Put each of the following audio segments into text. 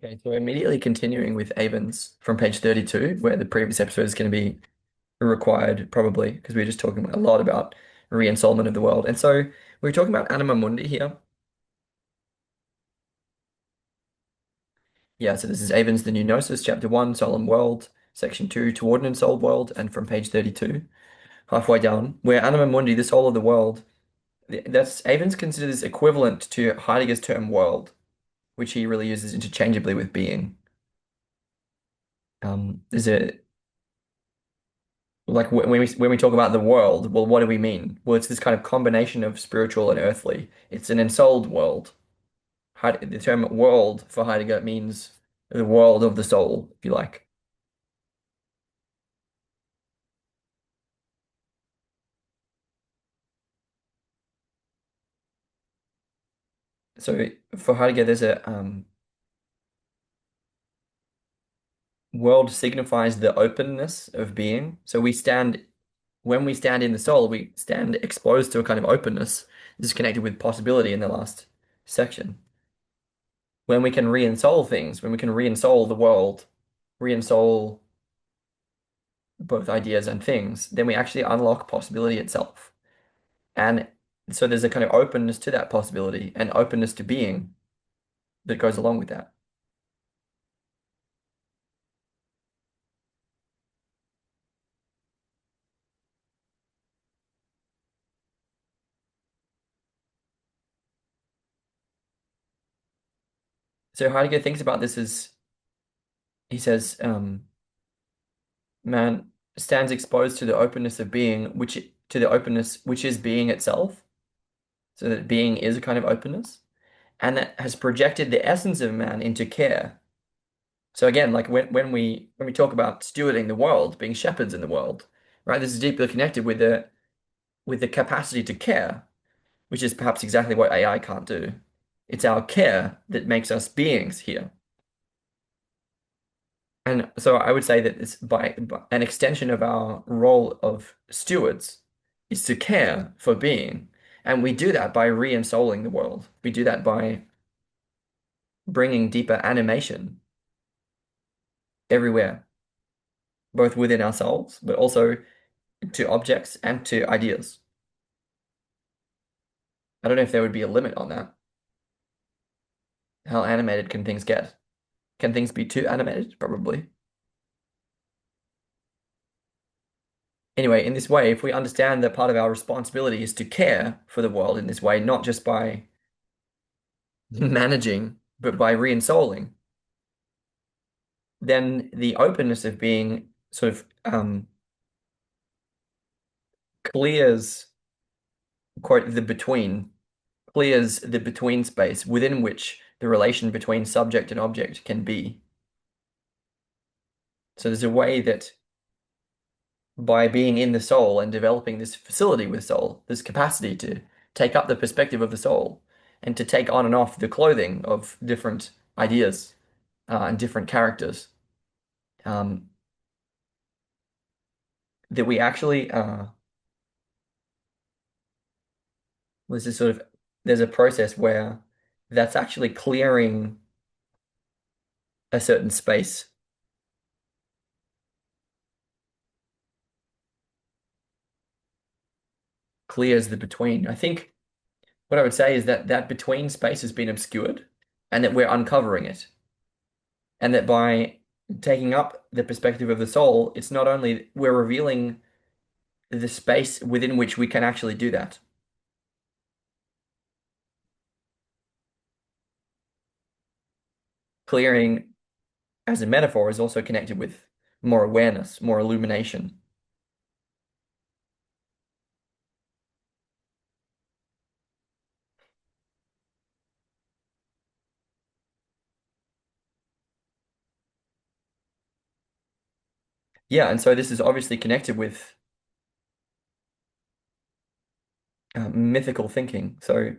Okay, so immediately continuing with Avens from page 32, where the previous episode is going to be required, probably, because we were just talking a lot about re-ensoulment of the world. And so we're talking about Anima Mundi here. Yeah, so this is Avens, the New Gnosis, chapter 1, Solemn World, section 2, Toward an Ensouled World, and from page 32, halfway down, where Anima Mundi, the soul of the world, that's Avens considers equivalent to Heidegger's term world, which he really uses interchangeably with being. There's a Like when we talk about the world, well, what do we mean? Well, it's this kind of combination of spiritual and earthly. It's an ensouled world. The term world for Heidegger means the world of the soul, if you like. So for Heidegger, there's a world signifies the openness of being. So when we stand in the soul, we stand exposed to a kind of openness. This is connected with possibility in the last section. When we can re-ensoul things, when we can re-ensoul the world, re-ensoul both ideas and things, then we actually unlock possibility itself. And so there's a kind of openness to that possibility and openness to being that goes along with that. So Heidegger thinks about this as he says, man stands exposed to the openness of being, which to the openness which is being itself. So that being is a kind of openness, and that has projected the essence of man into care. So again, like when we talk about stewarding the world, being shepherds in the world, right? This is deeply connected with the capacity to care, which is perhaps exactly what AI can't do. It's our care that makes us beings here. And so I would say that it's by an extension of our role of stewards is to care for being. And we do that by re-ensouling the world. We do that by bringing deeper animation everywhere, both within ourselves, but also to objects and to ideas. I don't know if there would be a limit on that. How animated can things get? Can things be too animated? Probably. Anyway, in this way, if we understand that part of our responsibility is to care for the world in this way, not just by managing, but by re-ensouling, then the openness of being sort of clears, quote, clears the between space within which the relation between subject and object can be. So there's a way that by being in the soul and developing this facility with soul, this capacity to take up the perspective of the soul and to take on and off the clothing of different ideas and different characters, um, that we actually there's this sort of there's a process where that's actually clearing a certain space, clears the between. I think what I would say is that that between space has been obscured and that we're uncovering it. And that by taking up the perspective of the soul, it's not only we're revealing the space within which we can actually do that. Clearing as a metaphor is also connected with more awareness, more illumination. Yeah, and so this is obviously connected with mythical thinking. So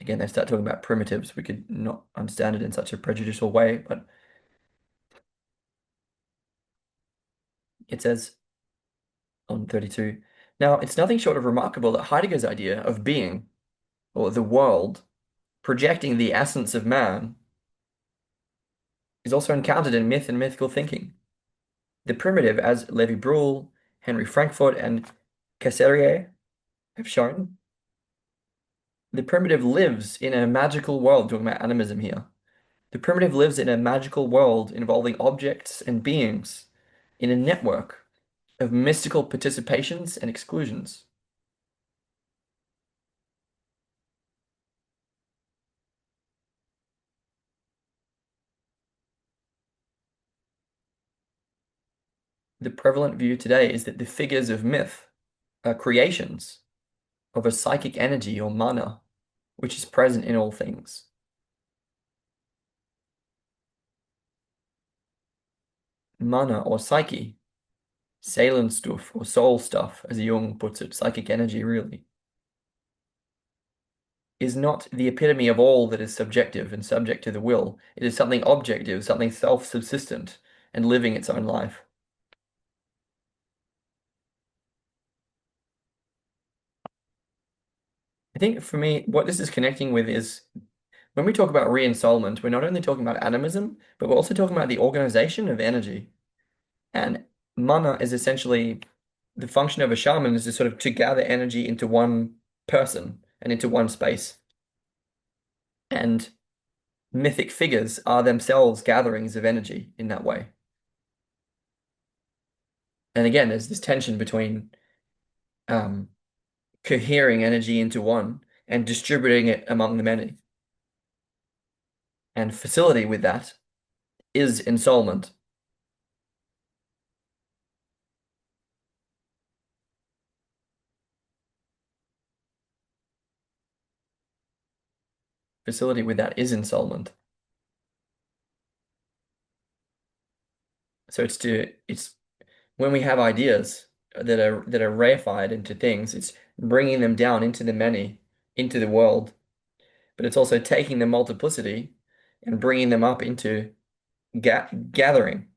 again, they start talking about primitives. We could not understand it in such a prejudicial way, but it says on 32, now it's nothing short of remarkable that Heidegger's idea of being, or the world, projecting the essence of man is also encountered in myth and mythical thinking. The primitive, as Levi-Bruhl, Henry Frankfurt, and Casserier have shown, the primitive lives in a magical world, talking about animism here. The primitive lives in a magical world involving objects and beings in a network of mystical participations and exclusions. The prevalent view today is that the figures of myth are creations of a psychic energy or mana, which is present in all things. Mana or psyche, Seelenstoff or soul stuff, as Jung puts it, psychic energy really, is not the epitome of all that is subjective and subject to the will. It is something objective, something self-subsistent and living its own life. I think for me, what this is connecting with is when we talk about re-ensoulment, we're not only talking about animism, but we're also talking about the organization of energy. And mana is essentially the function of a shaman is to sort of to gather energy into one person and into one space. And mythic figures are themselves gatherings of energy in that way. And again, there's this tension between um, cohering energy into one and distributing it among the many. And facility with that is ensoulment. Facility with that is ensoulment. So it's when we have ideas that are reified into things, it's bringing them down into the many, into the world, but it's also taking the multiplicity and bringing them up into gathering,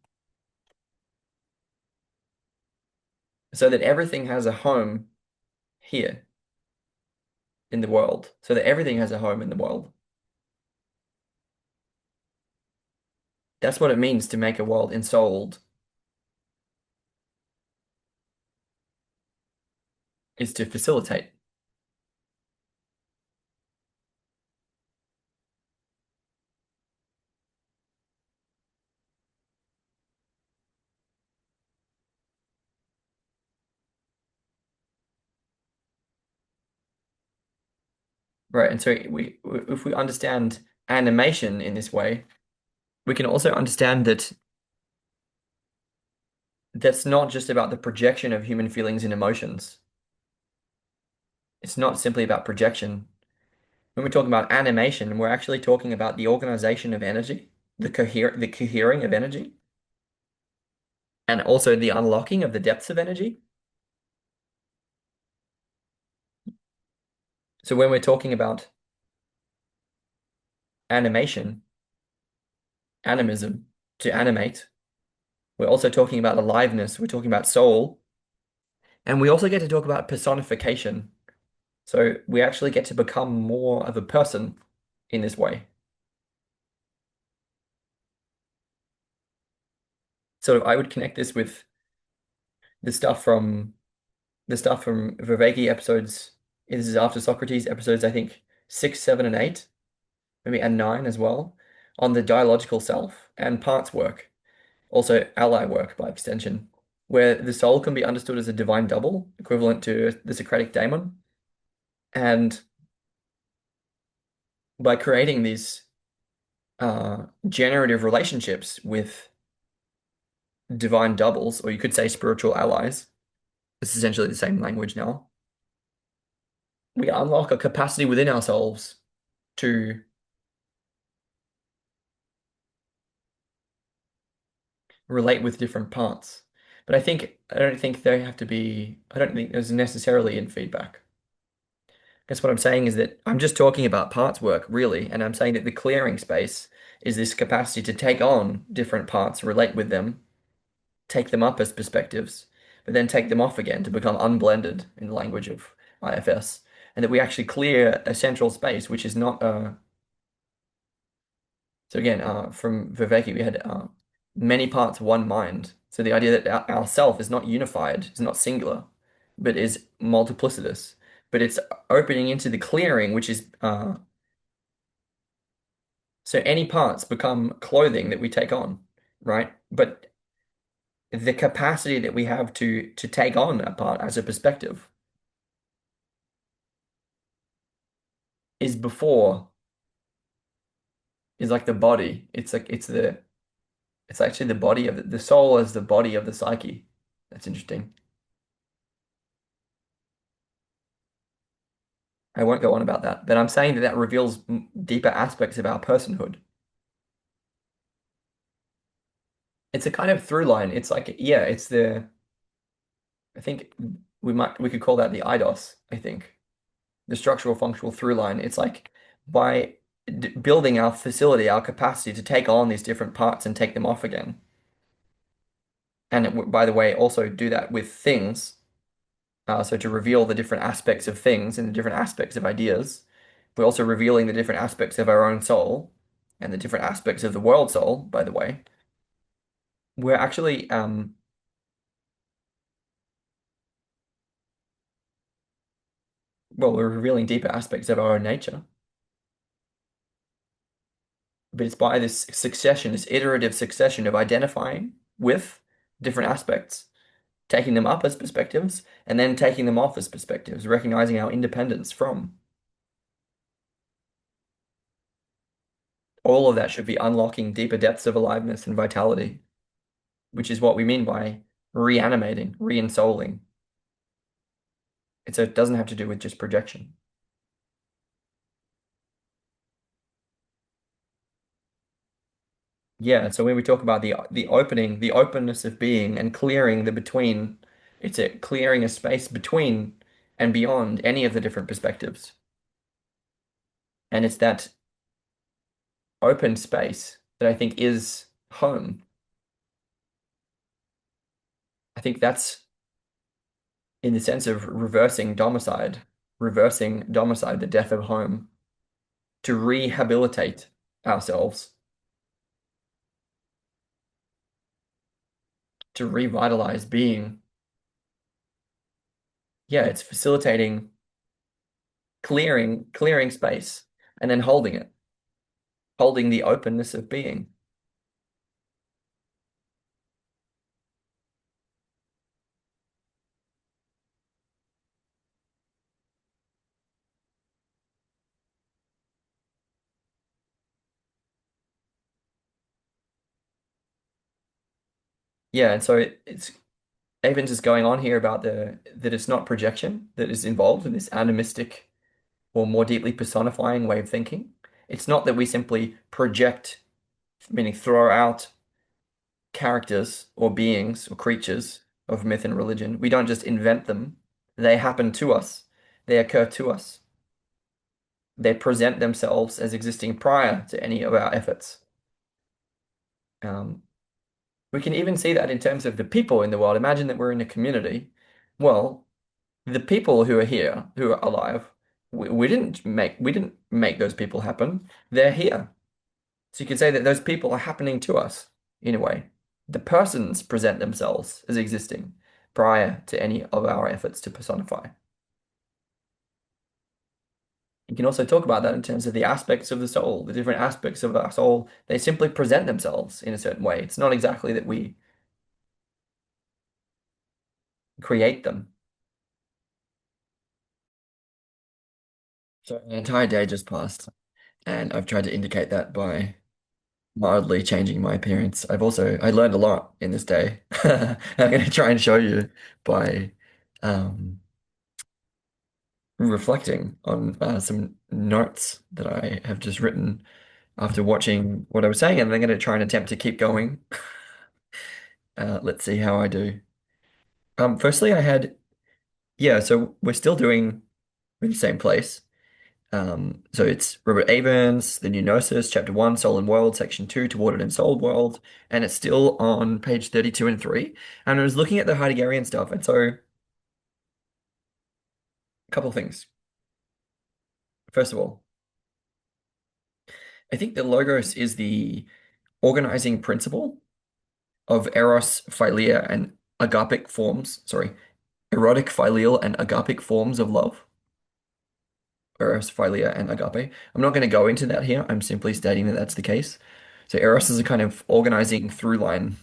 so that everything has a home here in the world, so that everything has a home in the world. That's what it means to make a world ensouled, is to facilitate. Right. And so if we understand animation in this way, we can also understand that that's not just about the projection of human feelings and emotions. It's not simply about projection. When we're talking about animation, we're actually talking about the organization of energy, the cohering of energy, and also the unlocking of the depths of energy. So when we're talking about animation, animism, to animate, we're also talking about aliveness, we're talking about soul, and we also get to talk about personification. So we actually get to become more of a person in this way. So I would connect this with the stuff from Viveki episodes. This is after Socrates episodes, I think 6, 7, and 8, maybe and 9 as well, on the dialogical self and parts work, also ally work by extension, where the soul can be understood as a divine double, equivalent to the Socratic daemon. And by creating these generative relationships with divine doubles, or you could say spiritual allies, it's essentially the same language now. We unlock a capacity within ourselves to relate with different parts. But I don't think there's necessarily in feedback. Guess what I'm saying is that I'm just talking about parts work, really, and I'm saying that the clearing space is this capacity to take on different parts, relate with them, take them up as perspectives, but then take them off again to become unblended in the language of IFS, and that we actually clear a central space, which is not a So again, from Viveki, we had many parts, one mind. So the idea that our self is not unified, is not singular, but is multiplicitous. But it's opening into the clearing, which is so any parts become clothing that we take on, right? But the capacity that we have to take on a part as a perspective is before is like the body. It's like it's actually the body of the soul as the body of the psyche. That's interesting. I won't go on about that, but I'm saying that that reveals deeper aspects of our personhood. It's a kind of through line. It's like, yeah, it's I think we could call that the eidos, I think. The structural functional through line. It's like by d building our facility, our capacity to take on these different parts and take them off again. And by the way, also do that with things. So to reveal the different aspects of things and the different aspects of ideas, we're also revealing the different aspects of our own soul and the different aspects of the world soul, by the way. We're actually, well, we're revealing deeper aspects of our own nature, but it's by this succession, this iterative succession of identifying with different aspects, taking them up as perspectives, and then taking them off as perspectives, recognizing our independence from. All of that should be unlocking deeper depths of aliveness and vitality, which is what we mean by reanimating, re-ensouling. It doesn't have to do with just projection. Yeah, so when we talk about the opening, the openness of being and clearing the between, it's a clearing a space between and beyond any of the different perspectives. And it's that open space that I think is home. I think that's in the sense of reversing domicide, the death of home, to rehabilitate ourselves, to revitalize being. Yeah, it's facilitating clearing space and then holding it, holding the openness of being. Yeah, and so it's Avens is going on here about the that it's not projection that is involved in this animistic or more deeply personifying way of thinking. It's not that we simply project, meaning throw out characters or beings or creatures of myth and religion. We don't just invent them. They happen to us. They occur to us. They present themselves as existing prior to any of our efforts. Um, we can even see that in terms of the people in the world. Imagine that we're in a community. Well, the people who are here, who are alive, we didn't make those people happen. They're here. So you could say that those people are happening to us in a way. The persons present themselves as existing prior to any of our efforts to personify. You can also talk about that in terms of the aspects of the soul, the different aspects of our soul. They simply present themselves in a certain way. It's not exactly that we create them. So an entire day just passed, and I've tried to indicate that by mildly changing my appearance. I learned a lot in this day. I'm going to try and show you by um, reflecting on some notes that I have just written after watching what I was saying, and I'm going to try and attempt to keep going. Let's see how I do. Firstly, yeah, so we're still doing in the same place. So it's Robert Avens, the new Gnosis, Chapter 1, Soul and World, Section 2, Toward an Ensouled World, and it's still on page 32 and 3. And I was looking at the Heideggerian stuff, and so a couple of things. First of all, I think the logos is the organizing principle of eros, philia, and agapic forms. Sorry, erotic, filial, and agapic forms of love. Eros, philia, and agape. I'm not going to go into that here. I'm simply stating that that's the case. So eros is a kind of organizing through line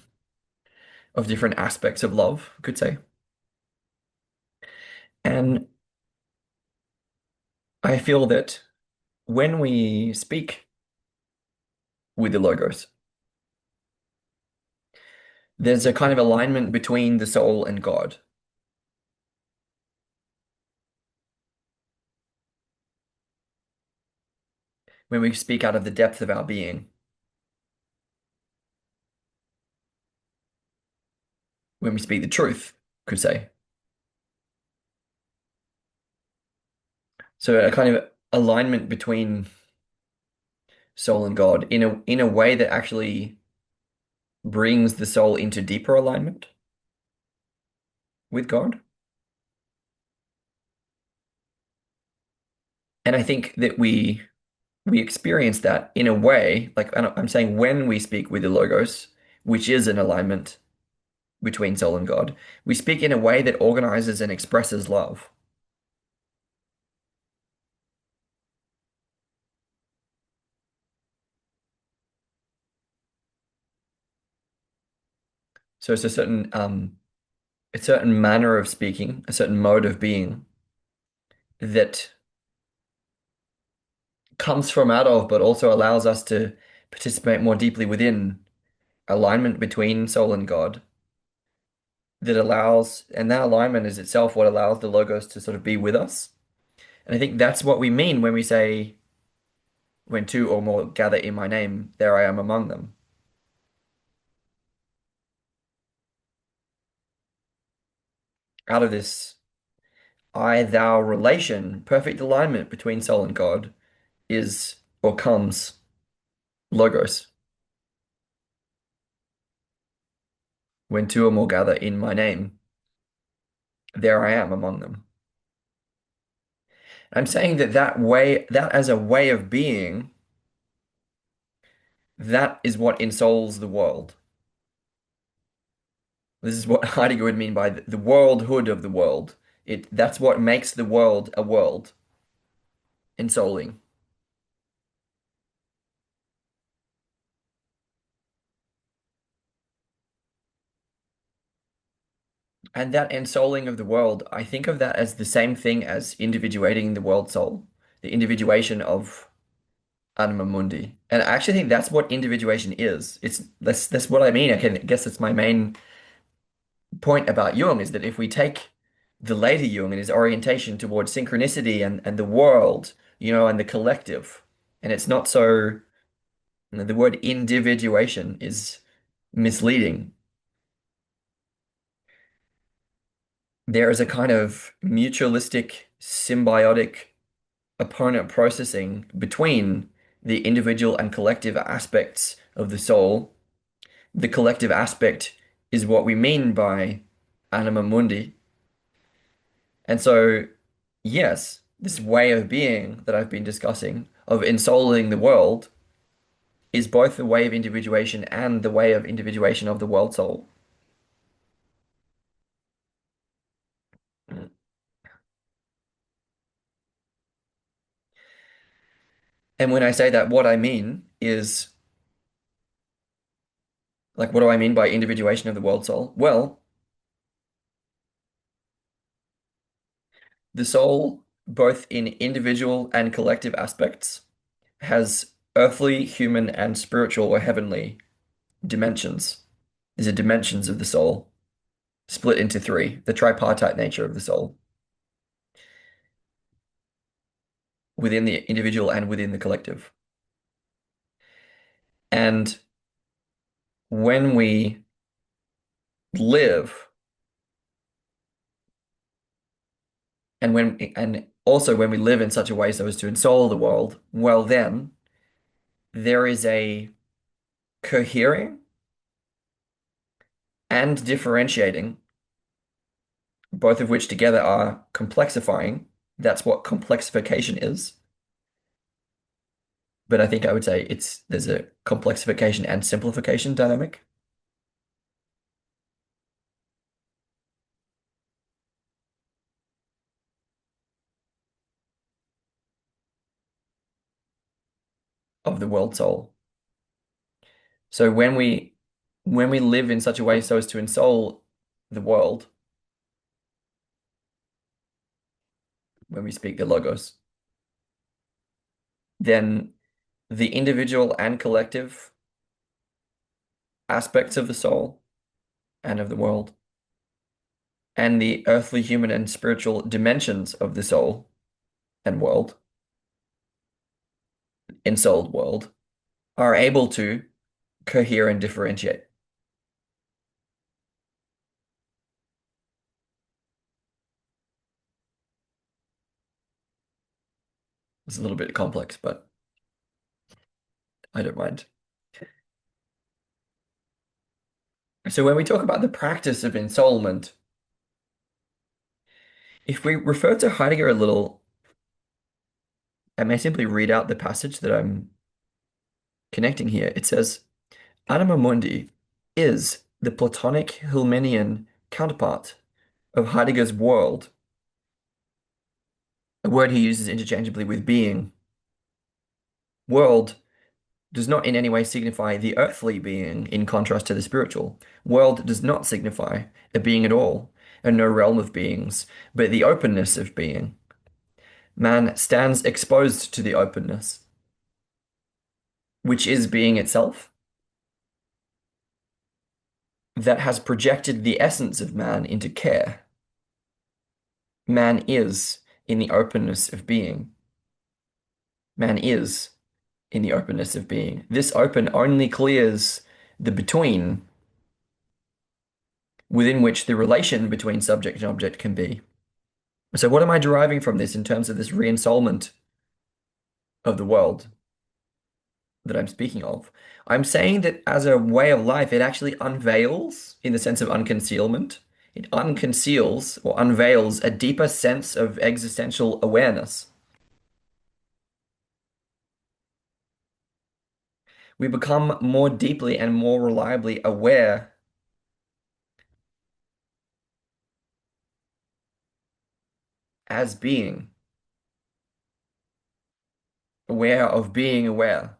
of different aspects of love, I could say. And I feel that when we speak with the logos, there's a kind of alignment between the soul and God. When we speak out of the depth of our being, when we speak the truth, could say. So a kind of alignment between soul and God in a way that actually brings the soul into deeper alignment with God. And I think that we experience that in a way, like I'm saying when we speak with the logos, which is an alignment between soul and God, we speak in a way that organizes and expresses love. So it's a certain manner of speaking, a certain mode of being that comes from out of, but also allows us to participate more deeply within alignment between soul and God that allows, and that alignment is itself what allows the logos to sort of be with us. And I think that's what we mean when we say, when two or more gather in my name, there I am among them. Out of this I thou relation, perfect alignment between soul and God is or comes logos. When two or more gather in my name, there I am among them. I'm saying that that way, that as a way of being, that is what ensouls the world. This is what Heidegger would mean by the worldhood of the world. That's what makes the world a world, ensouling. And that ensouling of the world, I think of that as the same thing as individuating the world soul, the individuation of Anima Mundi. And I actually think that's what individuation is. That's what I mean. I guess it's my main point about Jung is that if we take the later Jung and his orientation towards synchronicity and the world, and the collective, and it's not so, the word individuation is misleading. There is a kind of mutualistic, symbiotic opponent processing between the individual and collective aspects of the soul. The collective aspect is what we mean by anima mundi. And so, yes, this way of being that I've been discussing, of ensouling the world, is both the way of individuation and the way of individuation of the world soul. And when I say that, what I mean is, like, what do I mean by individuation of the world soul? Well, the soul, both in individual and collective aspects, has earthly, human, and spiritual or heavenly dimensions. These are dimensions of the soul, split into three, the tripartite nature of the soul, within the individual and within the collective. And when we live, and also when we live in such a way so as to ensoul the world, well then there is a cohering and differentiating, both of which together are complexifying. That's what complexification is. But I think I would say there's a complexification and simplification dynamic of the world soul. So when we live in such a way so as to ensoul the world, when we speak the logos, then the individual and collective aspects of the soul and of the world, and the earthly, human, and spiritual dimensions of the soul and world, ensouled world, are able to cohere and differentiate. It's a little bit complex, but I don't mind. So when we talk about the practice of ensoulment, if we refer to Heidegger a little, I may simply read out the passage that I'm connecting here. It says, Anima Mundi is the Platonic Hillmanian counterpart of Heidegger's world, a word he uses interchangeably with being. World does not in any way signify the earthly being in contrast to the spiritual. World does not signify a being at all, and no realm of beings, but the openness of being. Man stands exposed to the openness, which is being itself, that has projected the essence of man into care. Man is in the openness of being. Man is in the openness of being. This open only clears the between within which the relation between subject and object can be. So what am I deriving from this in terms of this re-ensoulment of the world that I'm speaking of? I'm saying that as a way of life, it actually unveils, in the sense of unconcealment, it unconceals or unveils a deeper sense of existential awareness. We become more deeply and more reliably aware as being, aware of being aware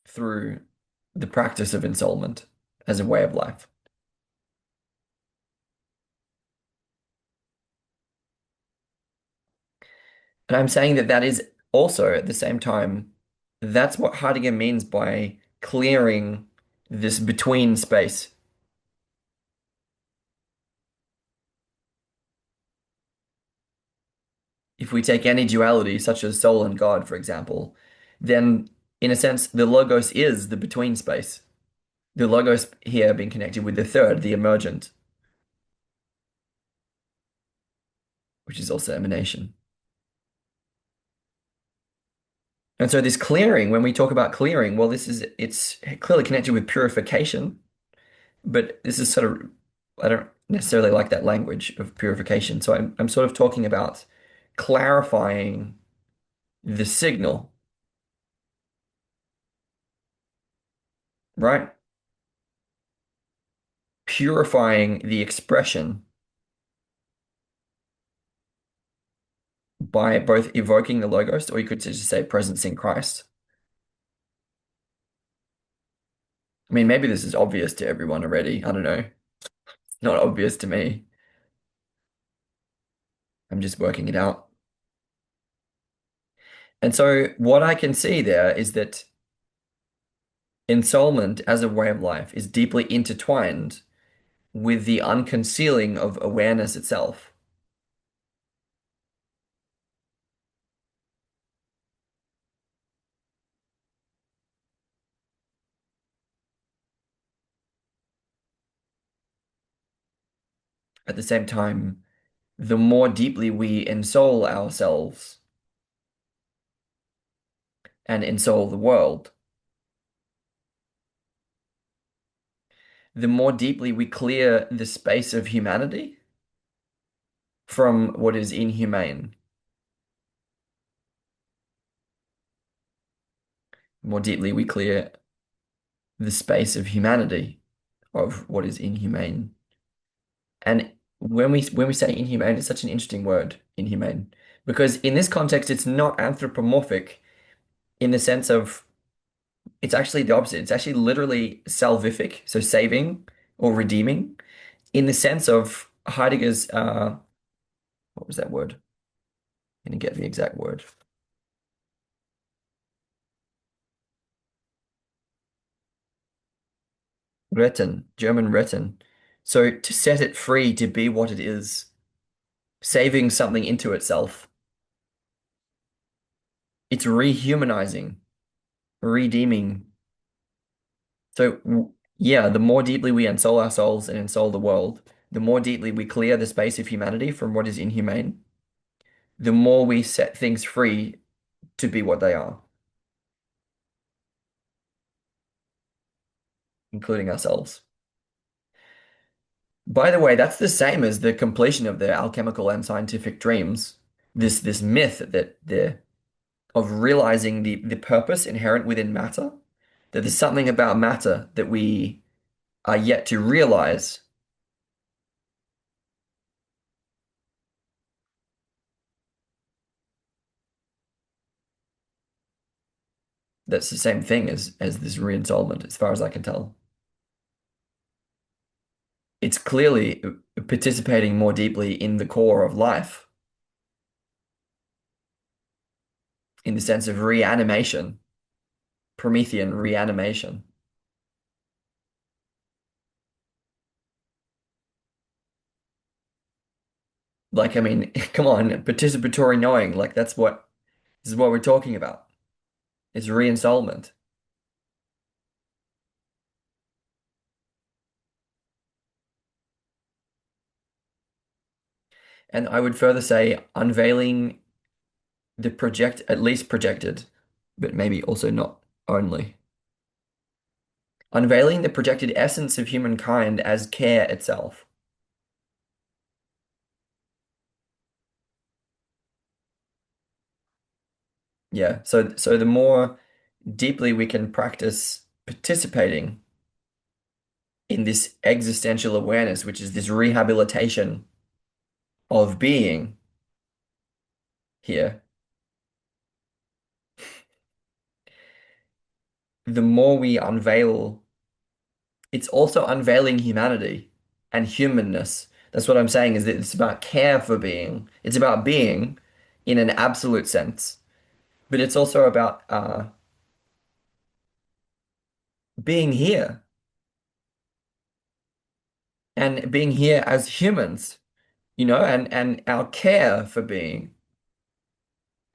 through the practice of ensoulment as a way of life. And I'm saying that that is also at the same time, that's what Heidegger means by clearing this between space. If we take any duality, such as soul and God, for example, then in a sense, the logos is the between space. The logos here being connected with the third, the emergent, which is also emanation. And so this clearing, when we talk about clearing, well, it's clearly connected with purification, but this is sort of, I don't necessarily like that language of purification. So I'm sort of talking about clarifying the signal, right? Purifying the expression by both evoking the logos, or you could just say presence in Christ. I mean, maybe this is obvious to everyone already. I don't know. Not obvious to me. I'm just working it out. And so what I can see there is that ensoulment as a way of life is deeply intertwined with the unconcealing of awareness itself. At the same time, the more deeply we ensoul ourselves and ensoul the world, the more deeply we clear the space of humanity from what is inhumane. more deeply we clear the space of humanity, of what is inhumane. And when we say inhumane, it's such an interesting word, inhumane, because in this context, it's not anthropomorphic in the sense of it's actually the opposite. It's actually literally salvific, so saving or redeeming, in the sense of Heidegger's what was that word? I'm gonna get the exact word. Retten, German retten. So to set it free to be what it is, saving something into itself. It's rehumanizing, redeeming. So yeah, the more deeply we ensoul our souls and ensoul the world, the more deeply we clear the space of humanity from what is inhumane, the more we set things free to be what they are, including ourselves. By the way, that's the same as the completion of their alchemical and scientific dreams. This myth that they're of realizing the purpose inherent within matter, that there's something about matter that we are yet to realize. That's the same thing as this re-ensoulment, as far as I can tell. It's clearly participating more deeply in the core of life, in the sense of reanimation, Promethean reanimation. Like, I mean, come on, participatory knowing, like this is what we're talking about. It's re-ensoulment. And I would further say unveiling the project, at least projected, but maybe also not only. Unveiling the projected essence of humankind as care itself. Yeah, so the more deeply we can practice participating in this existential awareness, which is this rehabilitation of being here, the more we unveil, it's also unveiling humanity and humanness. That's what I'm saying, is that it's about care for being. It's about being in an absolute sense, but it's also about being here and being here as humans, and our care for being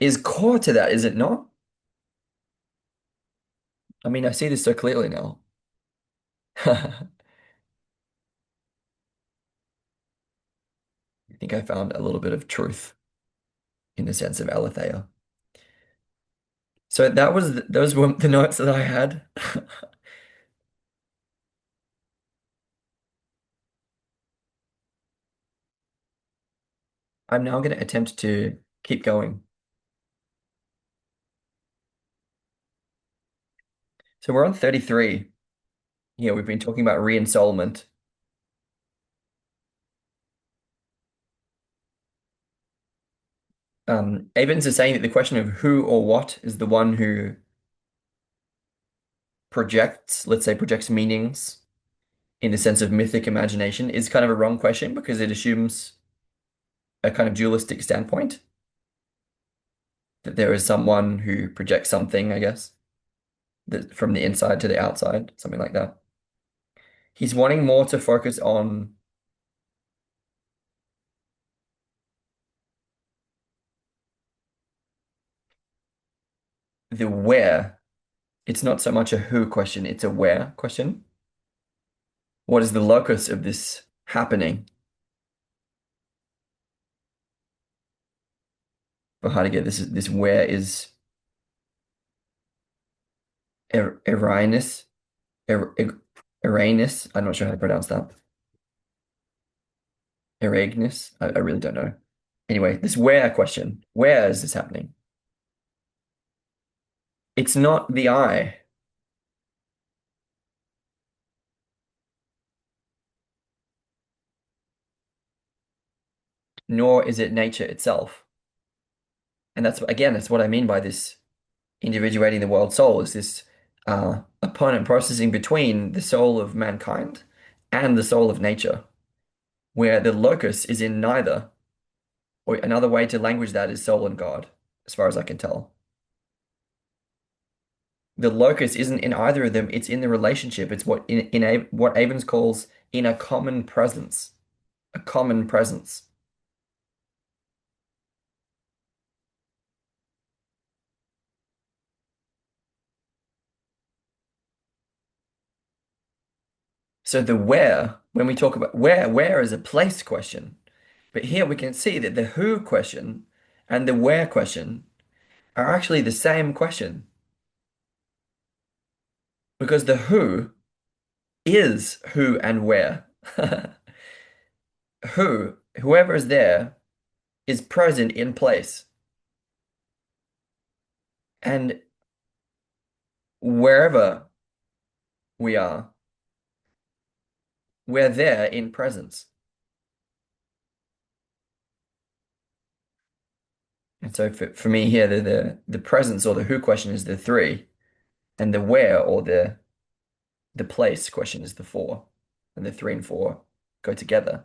is core to that, is it not? I mean, I see this so clearly now. I think I found a little bit of truth in the sense of aletheia. So those were the notes that I had. I'm now going to attempt to keep going. So we're on 33. Yeah, we've been talking about re-ensoulment. Avens is saying that the question of who or what is the one who projects, let's say, projects meanings in the sense of mythic imagination is kind of a wrong question because it assumes a kind of dualistic standpoint that there is someone who projects something, I guess, that from the inside to the outside, something like that. He's wanting more to focus on the where. It's not so much a who question, it's a where question. What is the locus of this happening? For Heidegger, this where is Erinus, Erinus. I'm not sure how to pronounce that. Eragnus. I really don't know. Anyway, this where question. Where is this happening? It's not the I, nor is it nature itself. And that's, again, that's what I mean by this individuating the world soul, is this opponent processing between the soul of mankind and the soul of nature, where the locus is in neither. Or another way to language that is soul and God, as far as I can tell. The locus isn't in either of them, it's in the relationship. It's what Avens calls in a common presence. A common presence. So the where, when we talk about where is a place question. But here we can see that the who question and the where question are actually the same question, because the who is who and where. Whoever is there is present in place. And wherever we are, we're there in presence. And so for me here, the presence or the who question is the three, and the where or the place question is the four. And the three and four go together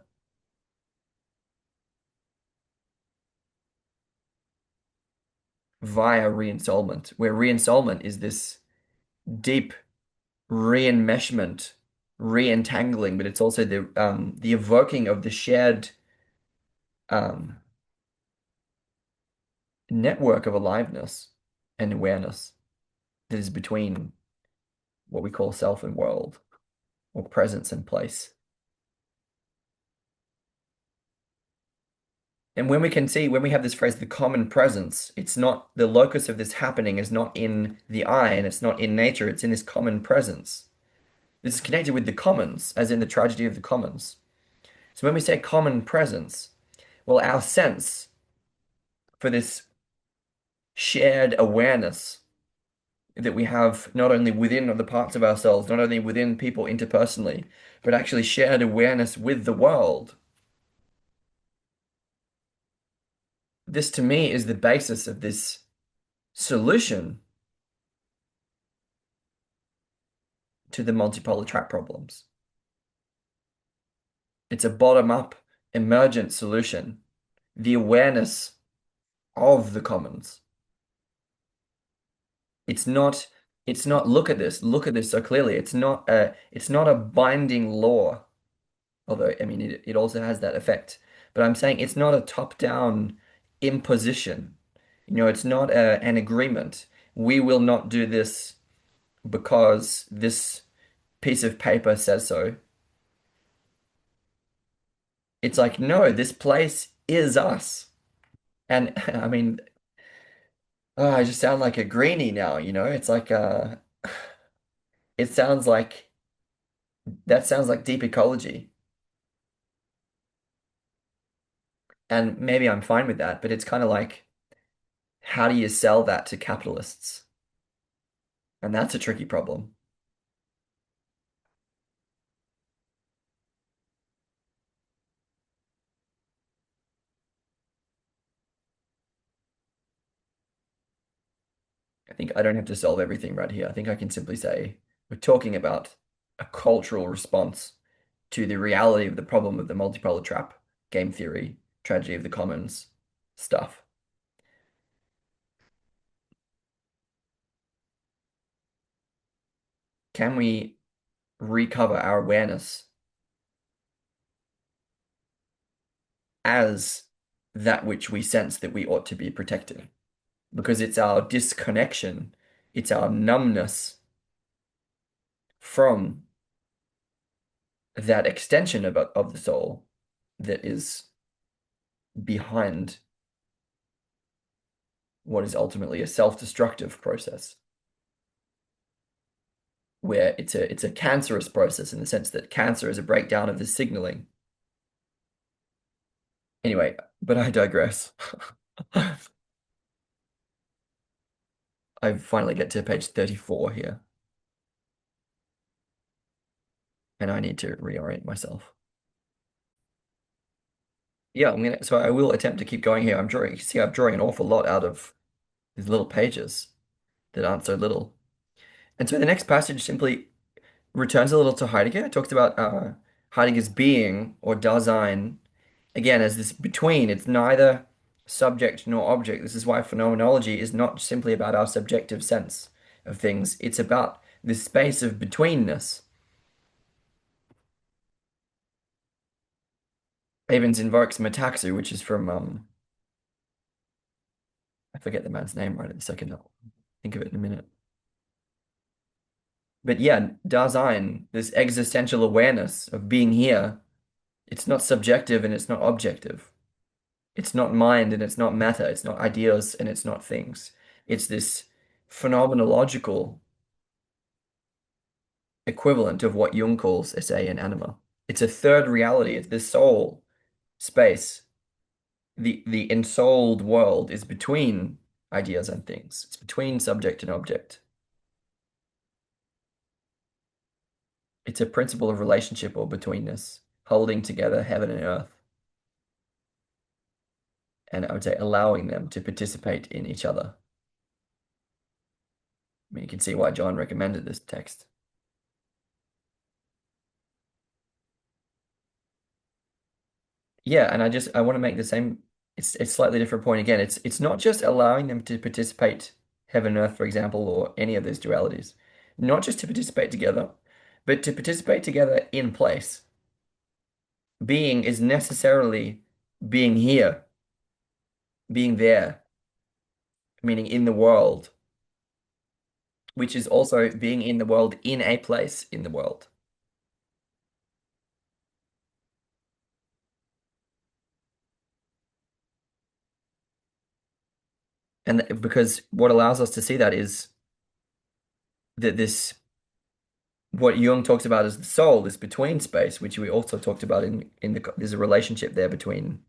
via re-ensoulment, where re-ensoulment is this deep re-enmeshment, re-entangling, but it's also the evoking of the shared um, network of aliveness and awareness that is between what we call self and world, or presence and place. And when we can see, when we have this phrase, the common presence, it's not the locus of this happening is not in the I and it's not in nature, it's in this common presence. This is connected with the commons, as in the tragedy of the commons. So when we say common presence, well, our sense for this shared awareness that we have not only within the parts of ourselves, not only within people interpersonally, but actually shared awareness with the world. This to me is the basis of this solution to the multipolar trap problems. It's a bottom-up emergent solution, the awareness of the commons. It's not, it's not look at this so clearly. It's not a binding law, although I mean it also has that effect. But I'm saying it's not a top-down imposition. You know, it's not an agreement. We will not do this because this piece of paper says so. It's like, no, this place is us. And I mean, oh, I just sound like a greenie now, you know? It's like it sounds like that sounds like deep ecology. And maybe I'm fine with that, but it's kind of like, how do you sell that to capitalists? And that's a tricky problem. I think I don't have to solve everything right here. I think I can simply say we're talking about a cultural response to the reality of the problem of the multipolar trap, game theory, tragedy of the commons stuff. Can we recover our awareness as that which we sense that we ought to be protecting? Because it's our disconnection, it's our numbness from that extension of the soul that is behind what is ultimately a self-destructive process, where it's a cancerous process in the sense that cancer is a breakdown of the signaling. Anyway, but I digress. I finally get to page 34 here, and I need to reorient myself. Yeah, so I will attempt to keep going here. I'm drawing, you can see I'm drawing an awful lot out of these little pages that aren't so little. And so the next passage simply returns a little to Heidegger. It talks about Heidegger's being or Dasein, again, as this between. It's neither subject nor object. This is why phenomenology is not simply about our subjective sense of things. It's about this space of betweenness. Avens invokes metaxu, which is from I forget the man's name right at the second. I'll think of it in a minute. But yeah, Dasein, this existential awareness of being here, it's not subjective and it's not objective. It's not mind and it's not matter. It's not ideas and it's not things. It's this phenomenological equivalent of what Jung calls esse and anima. It's a third reality. It's this soul space. The ensouled world is between ideas and things. It's between subject and object. It's a principle of relationship or betweenness, holding together heaven and earth, and I would say allowing them to participate in each other. I mean, you can see why John recommended this text. Yeah, and I want to make the same. It's slightly different point again. It's not just allowing them to participate heaven and earth, for example, or any of those dualities. Not just to participate together, but to participate together in place. Being is necessarily being here, being there, meaning in the world, which is also being in the world in a place in the world. And because what allows us to see that is that this, what Jung talks about as the soul, this between space, which we also talked about there's a relationship there between.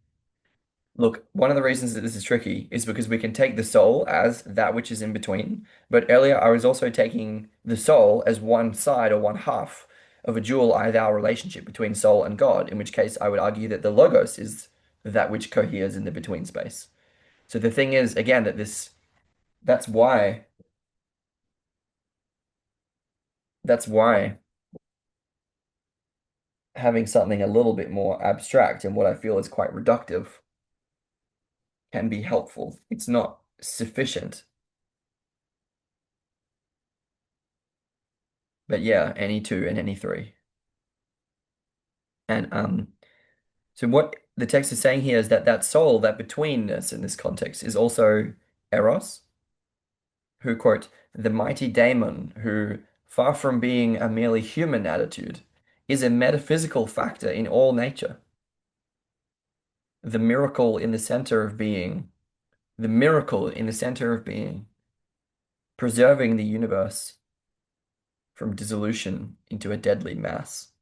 Look, one of the reasons that this is tricky is because we can take the soul as that which is in between. But earlier I was also taking the soul as one side or one half of a dual I-thou relationship between soul and God, in which case I would argue that the logos is that which coheres in the between space. So the thing is, again, that's why that's why having something a little bit more abstract and what I feel is quite reductive can be helpful. It's not sufficient. But yeah, any two and any three. And so what the text is saying here is that that soul, that betweenness in this context, is also Eros, who, quote, the mighty daemon, who, far from being a merely human attitude, is a metaphysical factor in all nature. The miracle in the center of being, the miracle in the center of being, preserving the universe from dissolution into a deadly mass.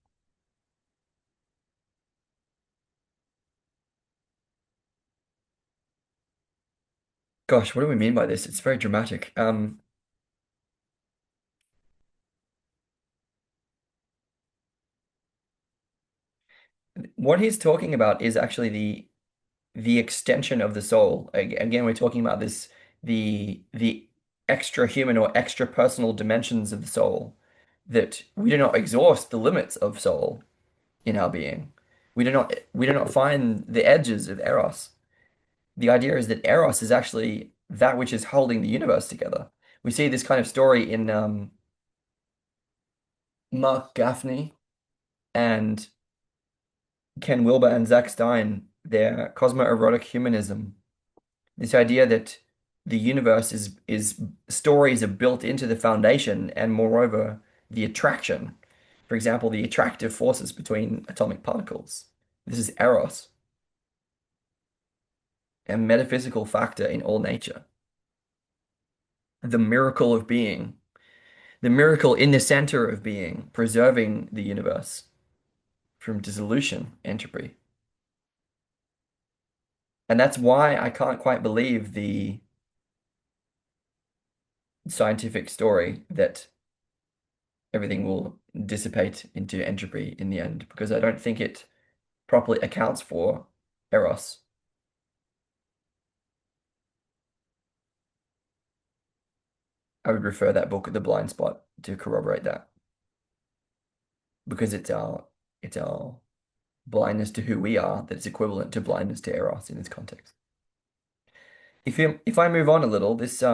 Gosh, what do we mean by this? It's very dramatic. What he's talking about is actually the extension of the soul. Again, we're talking about this the extra human or extra personal dimensions of the soul that we do not exhaust the limits of soul in our being. We do not find the edges of Eros. The idea is that Eros is actually that which is holding the universe together. We see this kind of story in Mark Gaffney and Ken Wilber and Zach Stein, their cosmo-erotic humanism. This idea that the universe is stories are built into the foundation, and moreover, the attraction. For example, the attractive forces between atomic particles. This is Eros, a metaphysical factor in all nature. The miracle of being, the miracle in the center of being, preserving the universe from dissolution, entropy. And that's why I can't quite believe scientific story that everything will dissipate into entropy in the end, because I don't think it properly accounts for eros. I would refer that book, The Blind Spot, to corroborate that, because it's our blindness to who we are that is equivalent to blindness to eros in this context. If I move on a little, this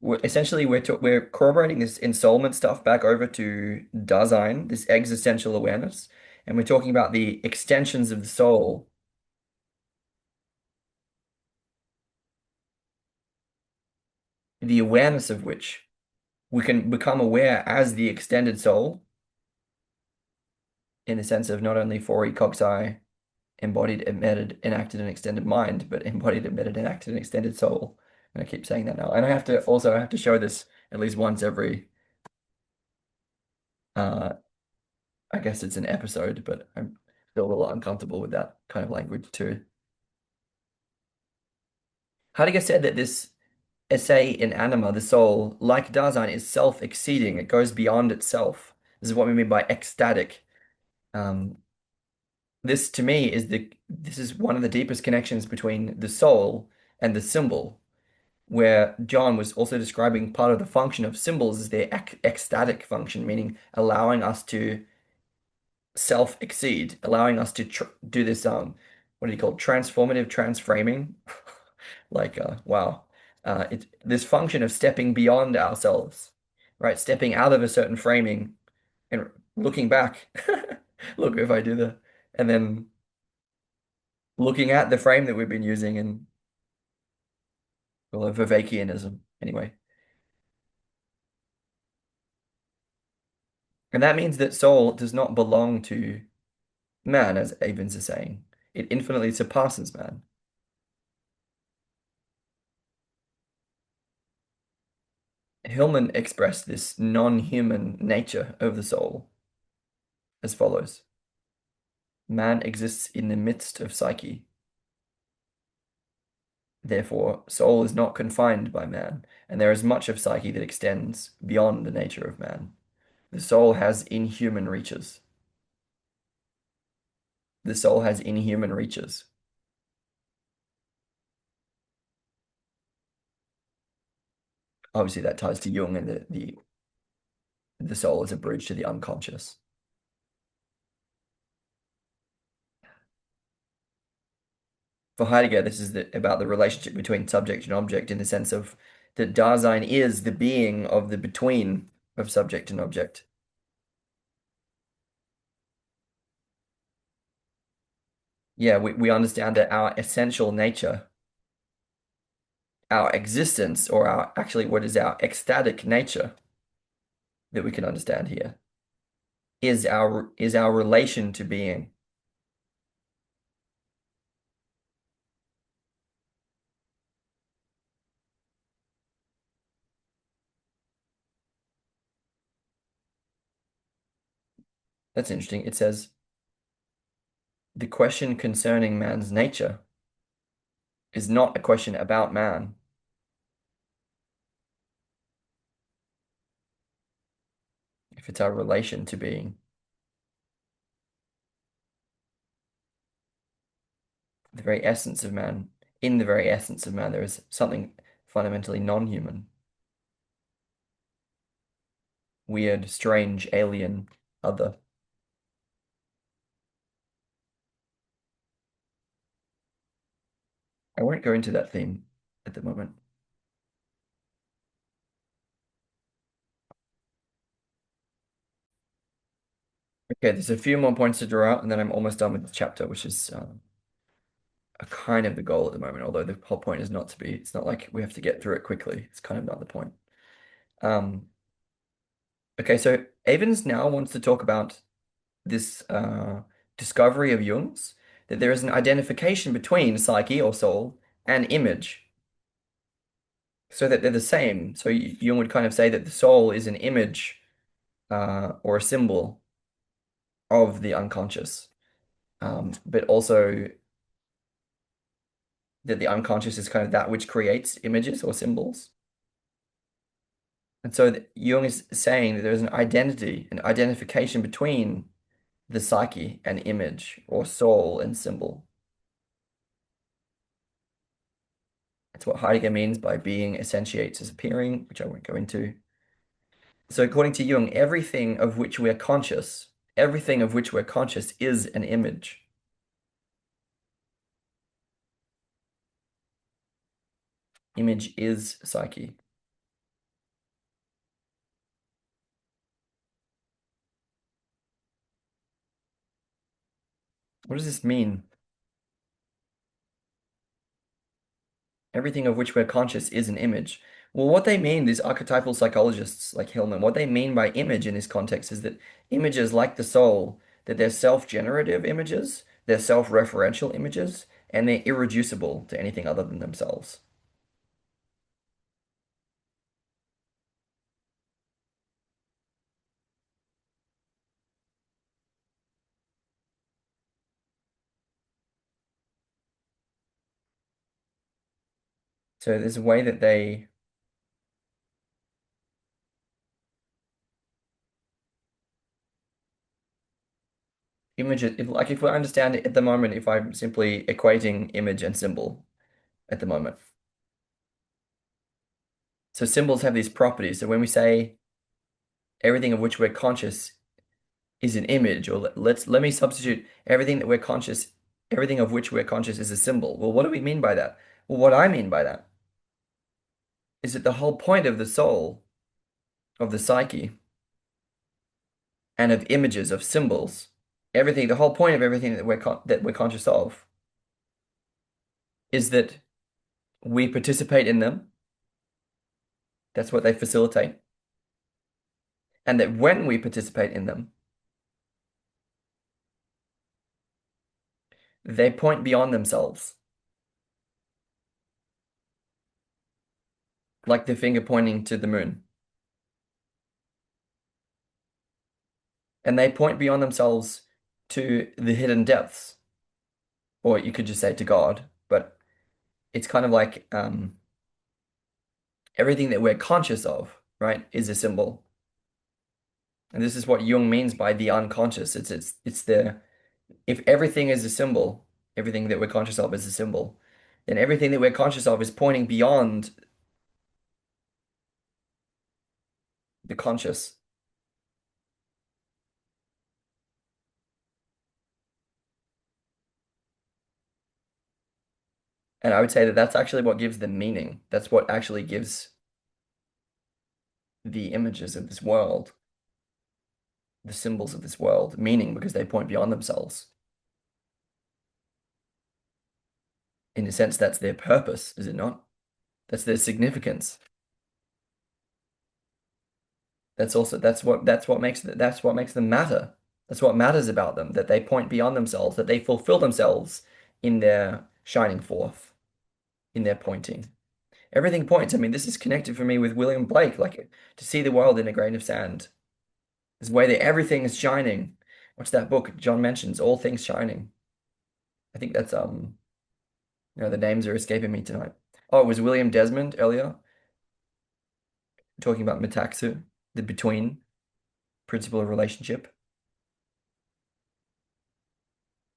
essentially we're corroborating this ensoulment stuff back over to Dasein, this existential awareness, and we're talking about the extensions of the soul, the awareness of which we can become aware as the extended soul, in the sense of not only fore cogsi, embodied, embedded, enacted, and extended mind, but embodied, embedded, enacted, and extended soul. And I keep saying that now. And I have to show this at least once every uh I guess it's an episode, but I'm still a little uncomfortable with that kind of language too. Heidegger said that this essay in Anima, the soul, like Dasein, is self-exceeding. It goes beyond itself. This is what we mean by ecstatic. Um, this to me this is one of the deepest connections between the soul and the symbol, where John was also describing part of the function of symbols is their ecstatic function, meaning allowing us to self-exceed, allowing us to tr do this what do you call it? Transformative transframing. Like wow. It's this function of stepping beyond ourselves, right? Stepping out of a certain framing and looking back. Look, if I do the and then looking at the frame that we've been using in well, Vivekianism anyway. And that means that soul does not belong to man, as Avens is saying. It infinitely surpasses man. Hillman expressed this non-human nature of the soul as follows. Man exists in the midst of psyche. Therefore, soul is not confined by man, and there is much of psyche that extends beyond the nature of man. The soul has inhuman reaches. The soul has inhuman reaches. Obviously, that ties to Jung and the soul is a bridge to the unconscious. For Heidegger, this is about the relationship between subject and object in the sense of that Dasein is the being of the between of subject and object. Yeah, we understand that our essential nature, our existence, or our actually what is our ecstatic nature that we can understand here, is our relation to being. That's interesting. It says the question concerning man's nature is not a question about man. If it's our relation to being, the very essence of man, in the very essence of man, there is something fundamentally non-human, weird, strange, alien, other. I won't go into that theme at the moment. Okay, there's a few more points to draw out, and then I'm almost done with the chapter, which is a kind of the goal at the moment, although the whole point is not to be, it's not like we have to get through it quickly. It's kind of not the point. Um, okay, so Avens now wants to talk about this discovery of Jung's, that there is an identification between psyche or soul and image, so that they're the same. So Jung would kind of say that the soul is an image or a symbol of the unconscious, but also that the unconscious is kind of that which creates images or symbols. And so Jung is saying that there's an identity, an identification between the psyche and image, or soul and symbol. That's what Heidegger means by being essentiates as appearing, which I won't go into. So according to Jung, everything of which we're conscious is an image. Image is psyche. What does this mean? Everything of which we're conscious is an image. Well, what they mean, these archetypal psychologists like Hillman, what they mean by image in this context is that images like the soul, that they're self-generative images, they're self-referential images, and they're irreducible to anything other than themselves. So there's a way that they image it, like if we understand it at the moment, if I'm simply equating image and symbol at the moment. So symbols have these properties. So when we say everything of which we're conscious is an image, or let me substitute everything that we're conscious, everything of which we're conscious is a symbol. Well, what do we mean by that? Well, what I mean by that is that the whole point of the soul, of the psyche, and of images, of symbols, everything, the whole point of everything that we're conscious of is that we participate in them. That's what they facilitate. And that when we participate in them, they point beyond themselves, like the finger pointing to the moon. And they point beyond themselves to the hidden depths, or you could just say to God, but it's kind of like everything that we're conscious of, right, is a symbol. And this is what Jung means by the unconscious. It's the if everything is a symbol, everything that we're conscious of is a symbol, then everything that we're conscious of is pointing beyond the conscious. And I would say that that's actually what gives them meaning. That's what actually gives the images of this world, the symbols of this world, meaning because they point beyond themselves. In a sense, that's their purpose, is it not? That's their significance. That's what makes them matter. That's what matters about them, that they point beyond themselves, that they fulfill themselves in their shining forth, in their pointing. Everything points. I mean, this is connected for me with William Blake, like to see the world in a grain of sand. This way that everything is shining. What's that book John mentions? All Things Shining. I think that's the names are escaping me tonight. Oh, it was William Desmond earlier talking about metaxu, the between principle of relationship.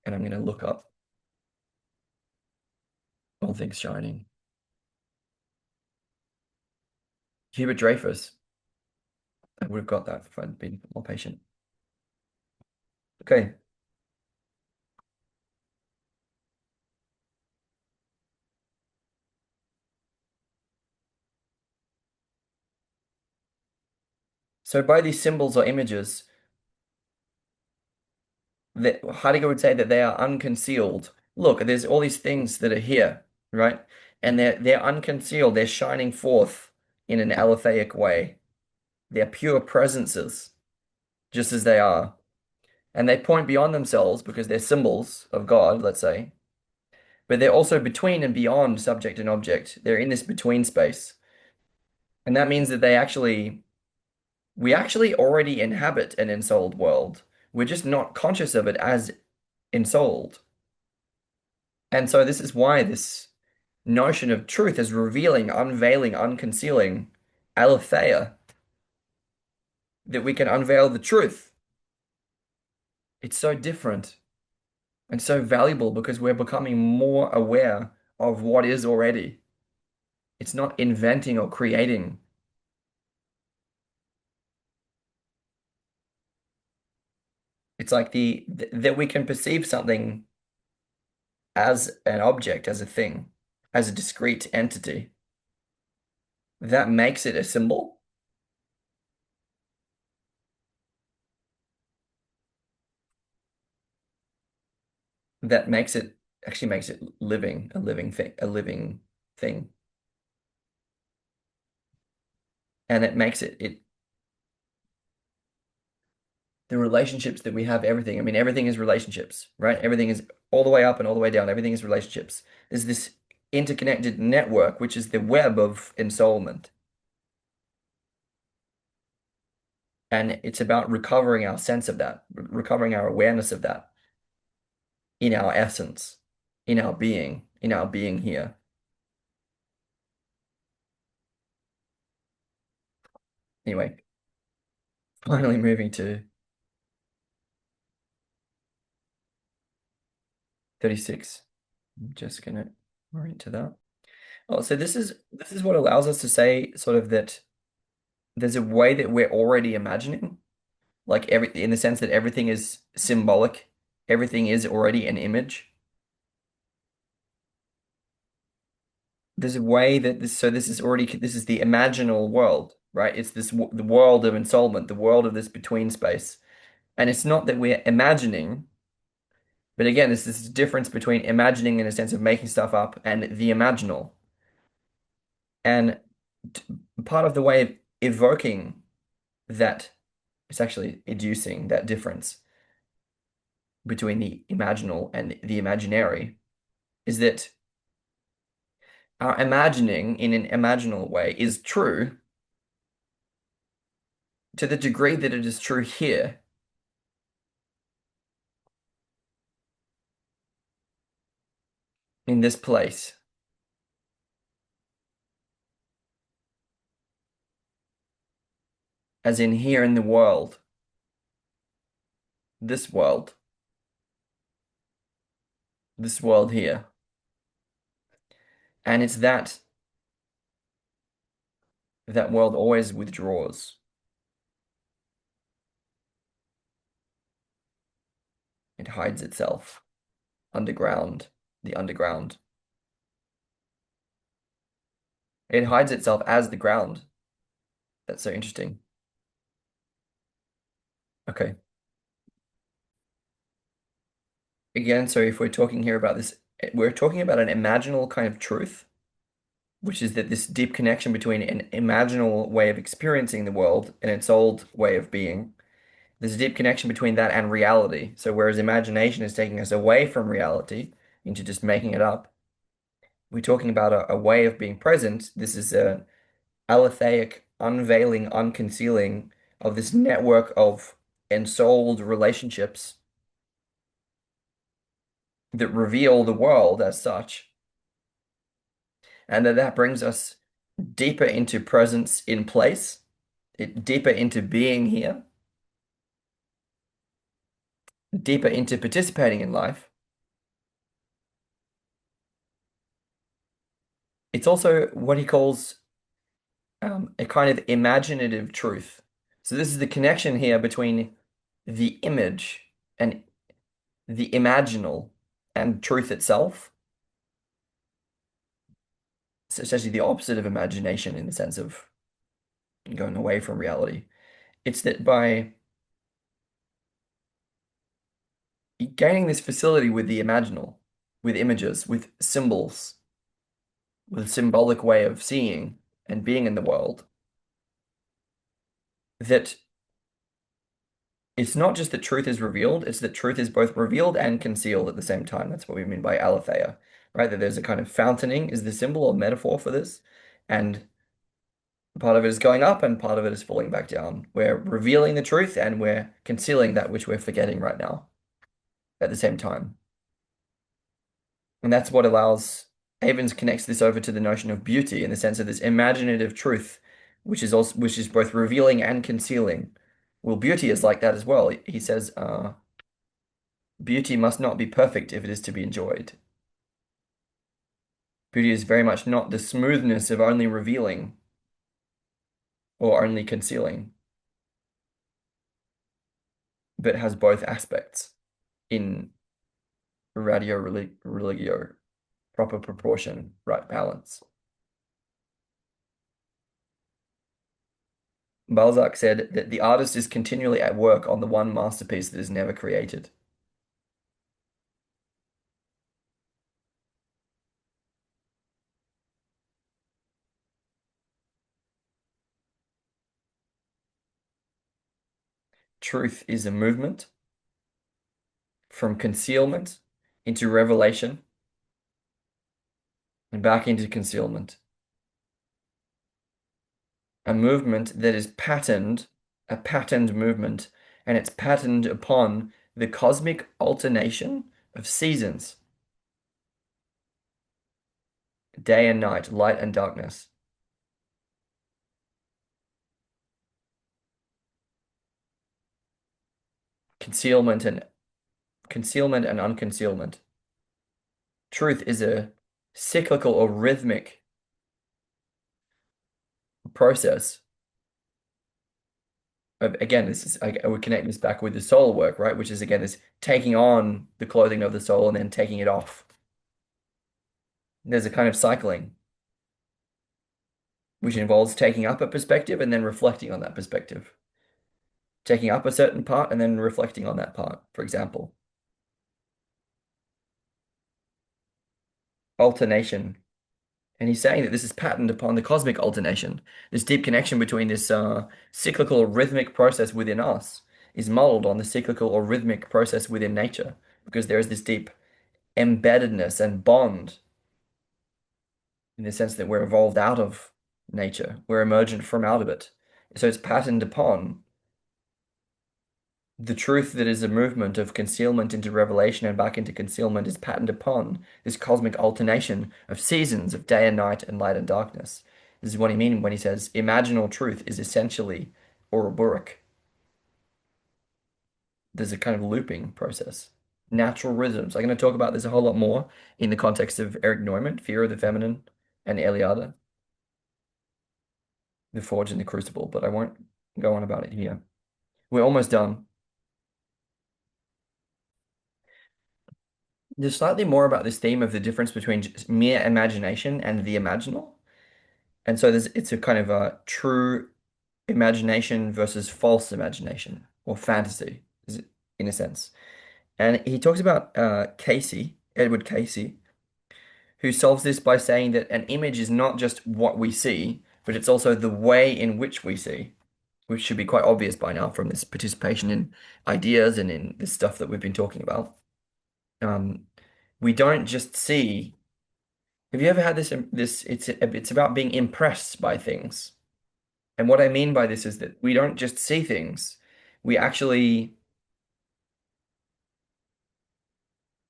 And I'm going to look up All Things Shining. Hubert Dreyfus. I would have got that if I'd been more patient. Okay. So by these symbols or images, that Heidegger would say that they are unconcealed. Look, there's all these things that are here, right? And they're unconcealed. They're shining forth in an aletheic way. They're pure presences, just as they are. And they point beyond themselves because they're symbols of God, let's say. But they're also between and beyond subject and object. They're in this between space. And that means that we actually already inhabit an ensouled world. We're just not conscious of it as ensouled. And so this is why this notion of truth is revealing, unveiling, unconcealing aletheia. that we can unveil the truth. It's so different and so valuable because we're becoming more aware of what is already. It's not inventing or creating. It's like that we can perceive something as an object, as a thing, as a discrete entity. That makes it a symbol. That makes it actually makes it living, a living thing, a living thing. And it makes it the relationships that we have, everything. I mean, everything is relationships, right? Everything is all the way up and all the way down. Everything is relationships. There's this interconnected network, which is the web of ensoulment. And it's about recovering our sense of that, recovering our awareness of that in our essence, in our being here. Anyway, finally moving to 36. I'm just gonna orient to that. Oh, so this is what allows us to say sort of that there's a way that we're already imagining, like every in the sense that everything is symbolic, everything is already an image. There's a way that this is already this is the imaginal world, right? It's the world of ensoulment, the world of this between space. And it's not that we're imagining, but again, there's this difference between imagining in a sense of making stuff up and the imaginal. And t- part of the way of evoking that, it's actually educing that difference between the imaginal and the imaginary, is that our imagining in an imaginal way is true to the degree that it is true here in this place, as in here in the world, this world, this world here. And it's that world always withdraws. It hides itself underground, the underground. It hides itself as the ground. That's so interesting. Okay. Again, so if we're talking here about this, we're talking about an imaginal kind of truth, which is that this deep connection between an imaginal way of experiencing the world and its old way of being. There's a deep connection between that and reality. So whereas imagination is taking us away from reality into just making it up, we're talking about a way of being present. This is a aletheic unveiling, unconcealing of this network of ensouled relationships that reveal the world as such, and that brings us deeper into presence in place, deeper into being here, deeper into participating in life. It's also what he calls a kind of imaginative truth. So this is the connection here between the image and the imaginal and truth itself. So it's actually the opposite of imagination in the sense of going away from reality. It's that by gaining this facility with the imaginal, with images, with symbols, with a symbolic way of seeing and being in the world, that it's not just that truth is revealed, it's that truth is both revealed and concealed at the same time. That's what we mean by aletheia, right? That there's a kind of fountaining is the symbol or metaphor for this. And part of it is going up and part of it is falling back down. We're revealing the truth and we're concealing that which we're forgetting right now at the same time. And that's what allows Avens connects this over to the notion of beauty in the sense of this imaginative truth, which is both revealing and concealing. Well, beauty is like that as well. He says, beauty must not be perfect if it is to be enjoyed. Beauty is very much not the smoothness of only revealing or only concealing, but has both aspects in religio, proper proportion, right balance. Balzac said that the artist is continually at work on the one masterpiece that is never created. Truth is a movement from concealment into revelation and back into concealment. A movement that is patterned, a patterned movement, and it's patterned upon the cosmic alternation of seasons, day and night, light and darkness, concealment and unconcealment. Truth is a cyclical or rhythmic process of, again, this is, I would connect this back with the soul work, right? Which is, again, this taking on the clothing of the soul and then taking it off. There's a kind of cycling, which involves taking up a perspective and then reflecting on that perspective. Taking up a certain part and then reflecting on that part, for example. Alternation. And he's saying that this is patterned upon the cosmic alternation. This deep connection between this cyclical or rhythmic process within us is modeled on the cyclical or rhythmic process within nature, because there is this deep embeddedness and bond in the sense that we're evolved out of nature, we're emergent from out of it. So it's patterned upon the truth that is a movement of concealment into revelation and back into concealment is patterned upon this cosmic alternation of seasons of day and night and light and darkness. This is what he means when he says imaginal truth is essentially Ouroboros. There's a kind of looping process. Natural rhythms. I'm going to talk about this a whole lot more in the context of Eric Neumann, Fear of the Feminine, and Eliade, The Forge and the Crucible, but I won't go on about it here. We're almost done. There's slightly more about this theme of the difference between just mere imagination and the imaginal. And so it's a kind of a true imagination versus false imagination or fantasy, in a sense. And he talks about Edward Casey, who solves this by saying that an image is not just what we see, but it's also the way in which we see, which should be quite obvious by now from this participation in ideas and in this stuff that we've been talking about. Um, we don't just see. Have you ever had this? It's about being impressed by things. And what I mean by this is that we don't just see things. We actually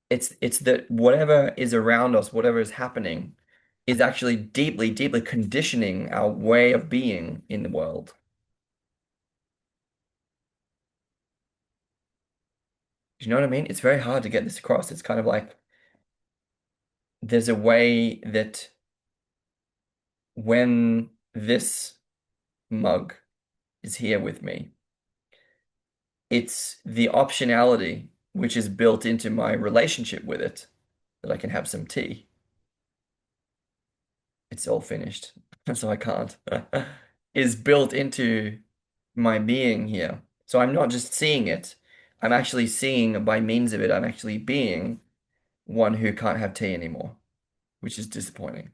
it's that whatever is around us, whatever is happening, is actually deeply, deeply conditioning our way of being in the world. Do you know what I mean? It's very hard to get this across. It's kind of like there's a way that when this mug is here with me, it's the optionality which is built into my relationship with it that I can have some tea. It's all finished, so I can't. Is built into my being here. So I'm not just seeing it, I'm actually seeing by means of it, I'm actually being one who can't have tea anymore, which is disappointing.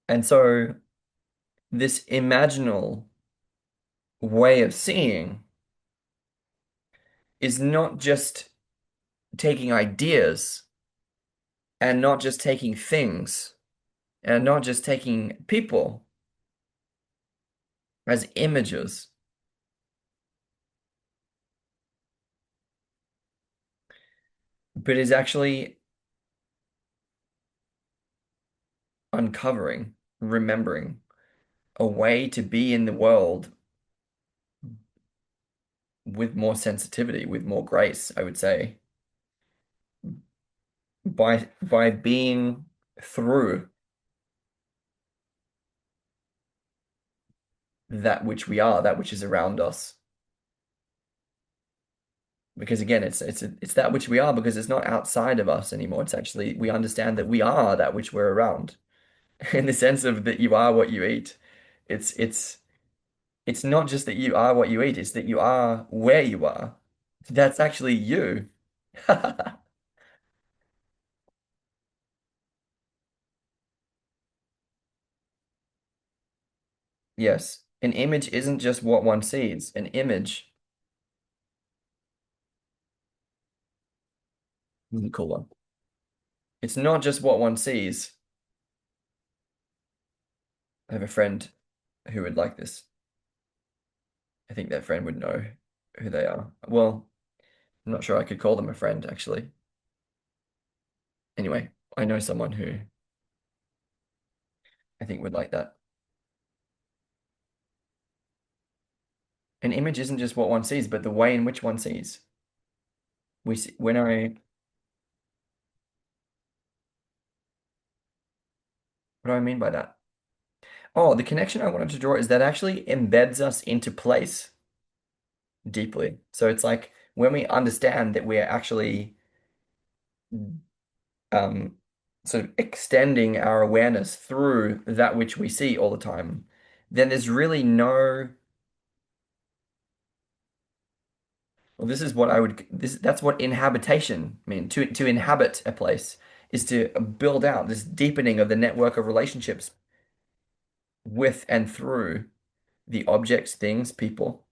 And so this imaginal way of seeing is not just taking ideas and not just taking things and not just taking people as images, but is actually uncovering, remembering a way to be in the world with more sensitivity, with more grace, I would say, by being through that which we are, that which is around us. Because again, it's that which we are because it's not outside of us anymore. It's actually we understand that we are that which we're around. In the sense of that you are what you eat. It's it's not just that you are what you eat, it's that you are where you are. That's actually you. Yes. An image isn't just what one sees. An image is a cool one. It's not just what one sees. I have a friend who would like this. I think that friend would know who they are. Well, I'm not sure I could call them a friend, actually. Anyway, I know someone who I think would like that. An image isn't just what one sees, but the way in which one sees. We see, what do I mean by that? Oh, the connection I wanted to draw is that actually embeds us into place deeply. So it's like when we understand that we're actually um, sort of extending our awareness through that which we see all the time, then there's really no, well, this is what I would, that's what inhabitation mean. To inhabit a place is to build out this deepening of the network of relationships with and through the objects, things, people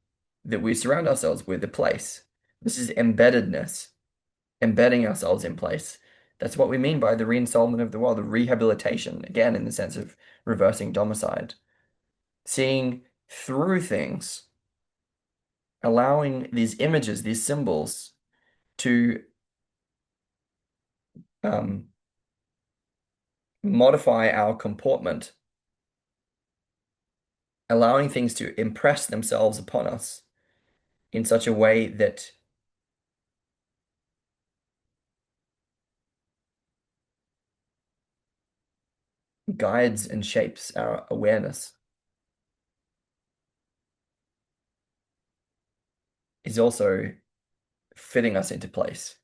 that we surround ourselves with, the place. This is embeddedness, embedding ourselves in place. That's what we mean by the re-ensoulment of the world, the rehabilitation, again, in the sense of reversing domicide. Seeing through things, allowing these images, these symbols to um, modify our comportment, allowing things to impress themselves upon us in such a way that guides and shapes our awareness is also fitting us into place,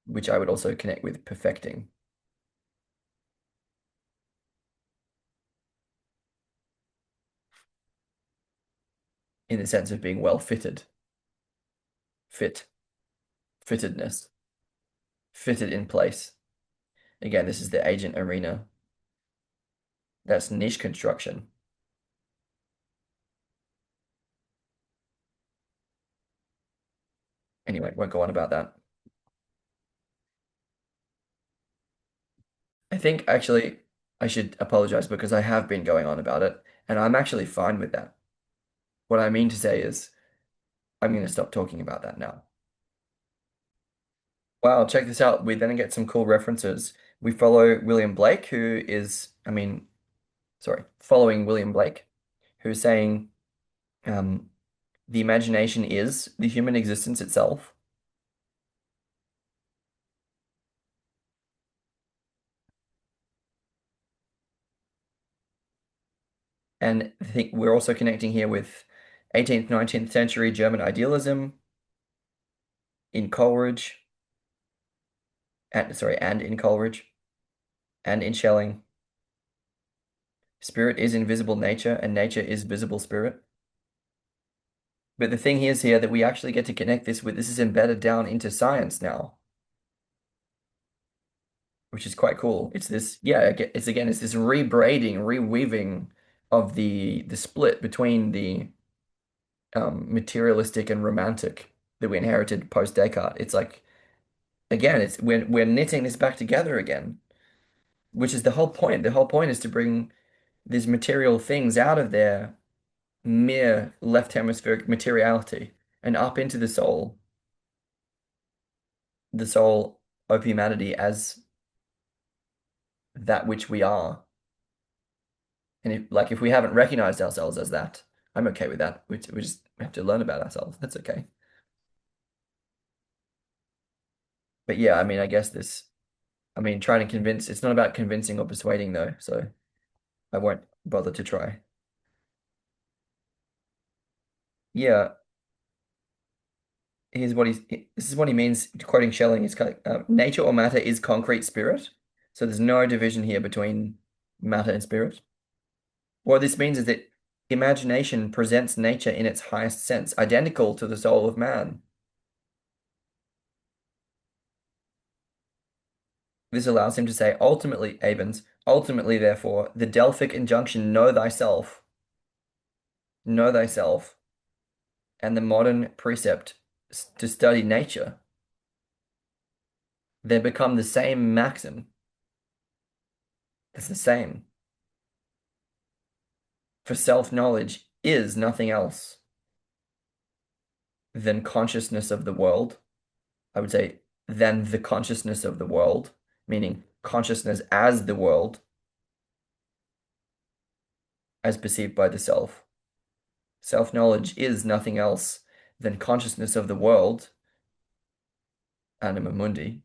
which I would also connect with perfecting in the sense of being well fitted, fit, fittedness, fitted in place. Again, this is the agent arena. That's niche construction. Anyway, won't go on about that. I think actually I should apologize because I have been going on about it, and I'm actually fine with that. What I mean to say is I'm going to stop talking about that now. Wow, check this out. We then get some cool references. We follow William Blake, who is, sorry, following William Blake, who's saying um, the imagination is the human existence itself. And I think we're also connecting here with 18th, 19th century German idealism in Coleridge, and in Coleridge, and in Schelling. Spirit is invisible nature, and nature is visible spirit. But the thing is here that we actually get to connect this with this is embedded down into science now, which is quite cool. It's this, yeah, it's this rebraiding, reweaving of the split between the materialistic and romantic that we inherited post Descartes. It's like again, it's we're knitting this back together again, which is the whole point. The whole point is to bring these material things out of their mere left hemispheric materiality and up into the soul of humanity as that which we are. And if we haven't recognized ourselves as that, I'm okay with that. We just have to learn about ourselves. That's okay. But yeah, I mean, I guess trying to convince, it's not about convincing or persuading though, so I won't bother to try. Yeah, this is what he means, quoting Schelling, is kind of, nature or matter is concrete spirit. So there's no division here between matter and spirit. What this means is that imagination presents nature in its highest sense, identical to the soul of man. This allows him to say, ultimately, Avens, ultimately, therefore, the Delphic injunction, know thyself, and the modern precept to study nature, they become the same maxim. It's the same. For self-knowledge is nothing else than consciousness of the world. I would say than the consciousness of the world, meaning consciousness as the world, as perceived by the self. Self-knowledge is nothing else than consciousness of the world, Anima Mundi,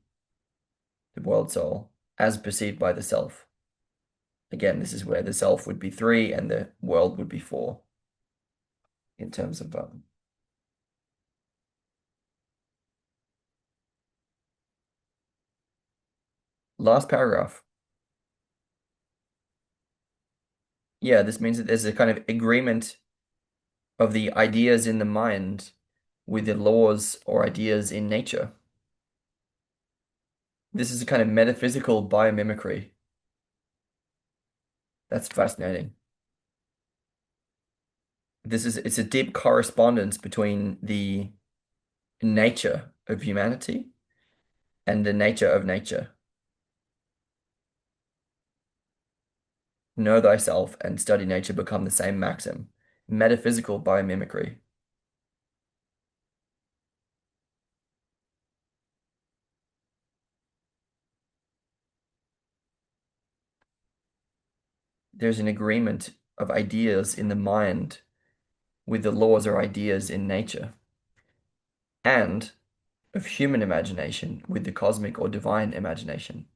the world soul, as perceived by the self. Again, this is where the self would be three and the world would be four in terms of last paragraph. Yeah, this means that there's a kind of agreement of the ideas in the mind with the laws or ideas in nature. This is a kind of metaphysical biomimicry. That's fascinating. It's a deep correspondence between the nature of humanity and the nature of nature. Know thyself and study nature become the same maxim. Metaphysical biomimicry. There's an agreement of ideas in the mind with the laws or ideas in nature, and of human imagination with the cosmic or divine imagination.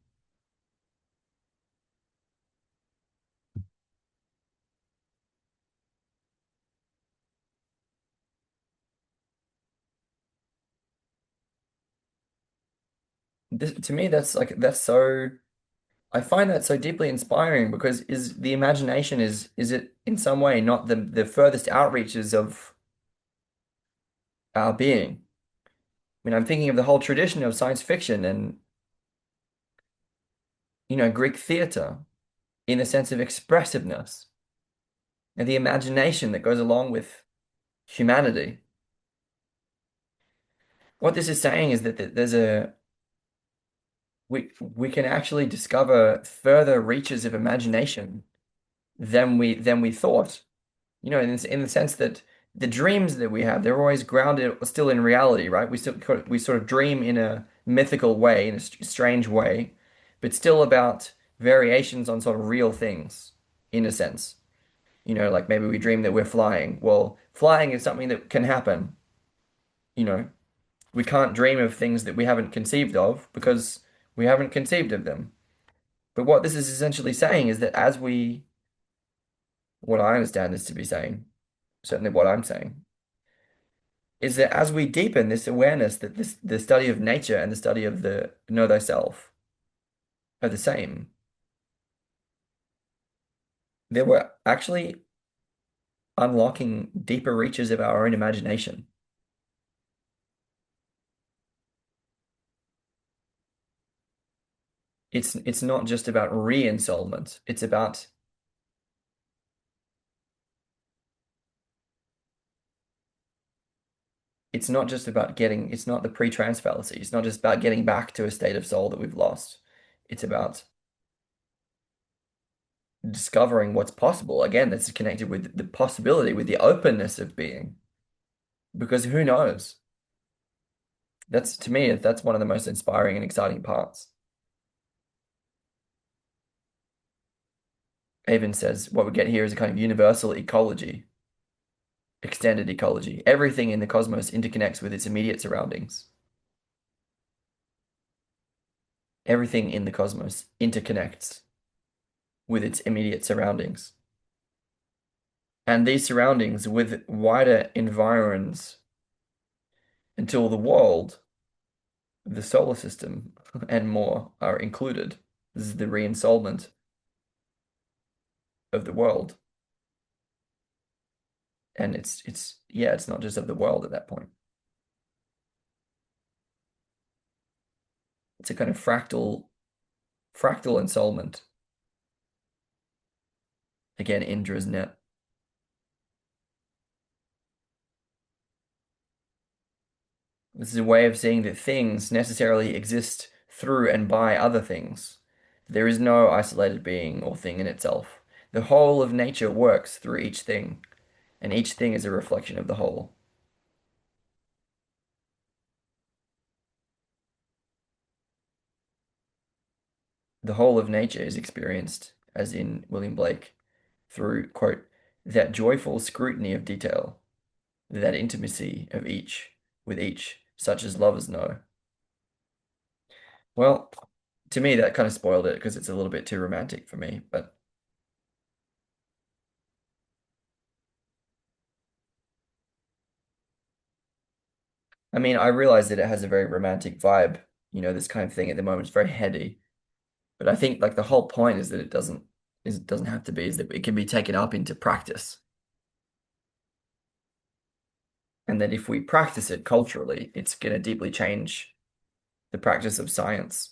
To me, that's so. I find that so deeply inspiring because is the imagination is it in some way not the furthest outreaches of our being? I mean, I'm thinking of the whole tradition of science fiction and Greek theater in the sense of expressiveness and the imagination that goes along with humanity. What this is saying is that there's a we can actually discover further reaches of imagination than we thought. In the sense that the dreams that we have, they're always grounded still in reality, right? We sort of dream in a mythical way, in a strange way, but still about variations on sort of real things, in a sense. Like maybe we dream that we're flying. Well, flying is something that can happen. You know, we can't dream of things that we haven't conceived of because we haven't conceived of them. But what this is essentially saying is that what I understand this to be saying, certainly what I'm saying, is that as we deepen this awareness that the study of nature and the study of the know thyself are the same, that we're actually unlocking deeper reaches of our own imagination. It's not just about re-ensoulment. It's not just about it's not the pre-trance fallacy. It's not just about getting back to a state of soul that we've lost. It's about discovering what's possible. Again, that's connected with the possibility, with the openness of being. Because who knows? To me, that's one of the most inspiring and exciting parts. Avens says what we get here is a kind of universal ecology, extended ecology. Everything in the cosmos interconnects with its immediate surroundings. Everything in the cosmos interconnects with its immediate surroundings. And these surroundings with wider environs until the world, the solar system, and more are included. This is the re-ensoulment of the world. And it's yeah, it's not just of the world at that point. It's a kind of fractal ensoulment. Again, Indra's net. This is a way of seeing that things necessarily exist through and by other things. There is no isolated being or thing in itself. The whole of nature works through each thing, and each thing is a reflection of the whole. The whole of nature is experienced, as in William Blake, through, quote, that joyful scrutiny of detail, that intimacy of each with each, such as lovers know. Well, to me, that kind of spoiled it because it's a little bit too romantic for me. But I mean, I realize that it has a very romantic vibe, this kind of thing at the moment. It's very heady. But I think like the whole point is that it doesn't have to be, is that it can be taken up into practice. And that if we practice it culturally, it's going to deeply change the practice of science.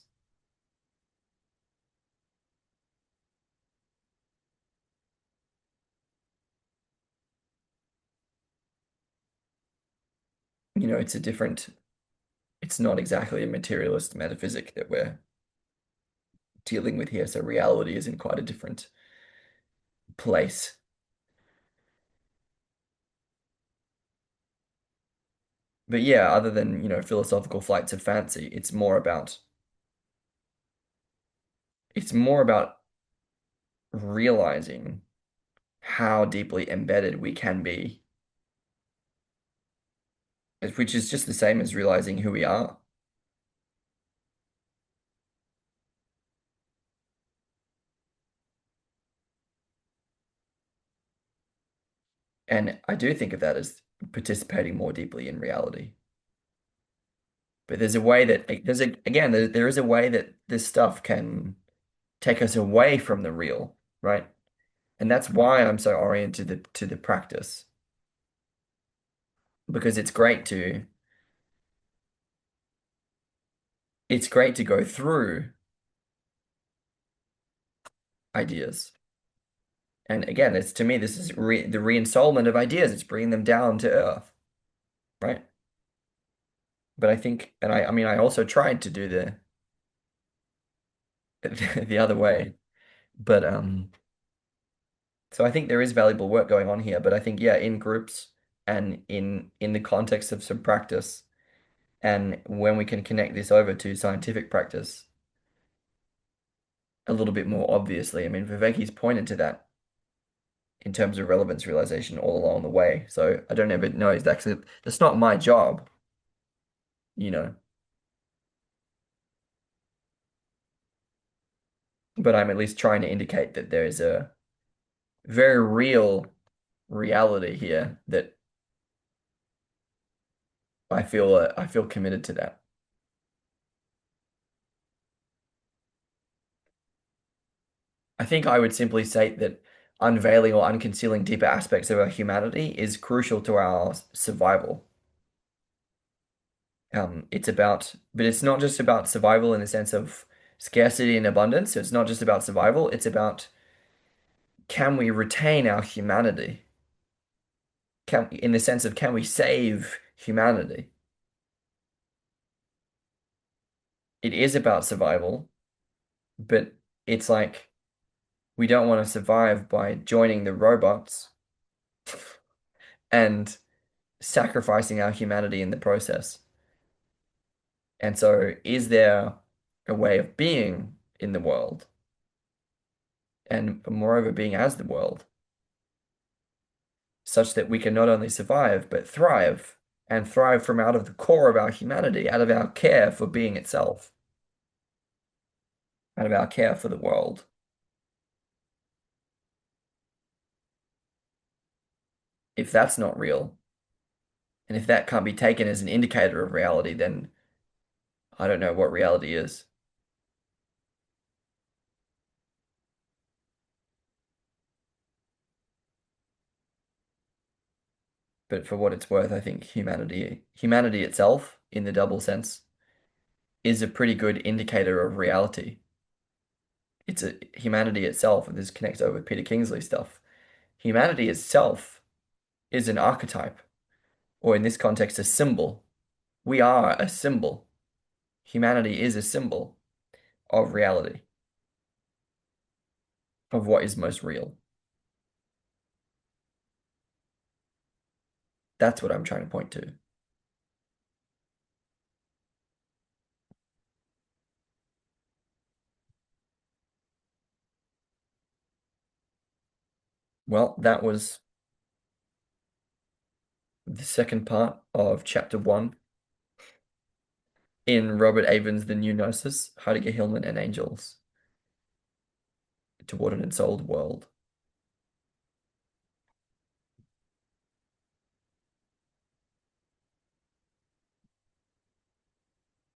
It's a different, it's not exactly a materialist metaphysic that we're dealing with here. So reality is in quite a different place. But yeah, other than, philosophical flights of fancy, it's more about realizing how deeply embedded we can be, which is just the same as realizing who we are. And I do think of that as participating more deeply in reality. But there's a way that there is a way that this stuff can take us away from the real, right? And that's why I'm so oriented to the practice, because it's great to go through ideas. And again, it's to me this is the re-ensoulment of ideas. It's bringing them down to earth, right? But I think, and I mean, I also tried to do the the other way, but so I think there is valuable work going on here. But I think, yeah, in groups and in the context of some practice, and when we can connect this over to scientific practice a little bit more obviously. I mean, Viveki's pointed to that in terms of relevance realization all along the way. So I don't ever know exactly. That's not my job, you know, but I'm at least trying to indicate that there is a very real reality here that I feel committed to that. I think I would simply say that unveiling or unconcealing deeper aspects of our humanity is crucial to our survival. But it's not just about survival in the sense of scarcity and abundance. So it's not just about survival. It's about, can we retain our humanity? In the sense of, can we save humanity? It is about survival, but it's like we don't want to survive by joining the robots and sacrificing our humanity in the process. And so, is there a way of being in the world? and moreover being as the world, such that we can not only survive but thrive, and thrive from out of the core of our humanity, out of our care for being itself, out of our care for the world. If that's not real, and if that can't be taken as an indicator of reality, then I don't know what reality is. But for what it's worth, I think humanity itself, in the double sense, is a pretty good indicator of reality. It's a humanity itself, and this connects over with Peter Kingsley stuff. Humanity itself is an archetype, or in this context, a symbol. We are a symbol. Humanity is a symbol of reality, of what is most real. That's what I'm trying to point to. Well, that was the second part of chapter one in Robert Avens' The New Gnosis, Heidegger, Hillman, and Angels toward an ensouled world.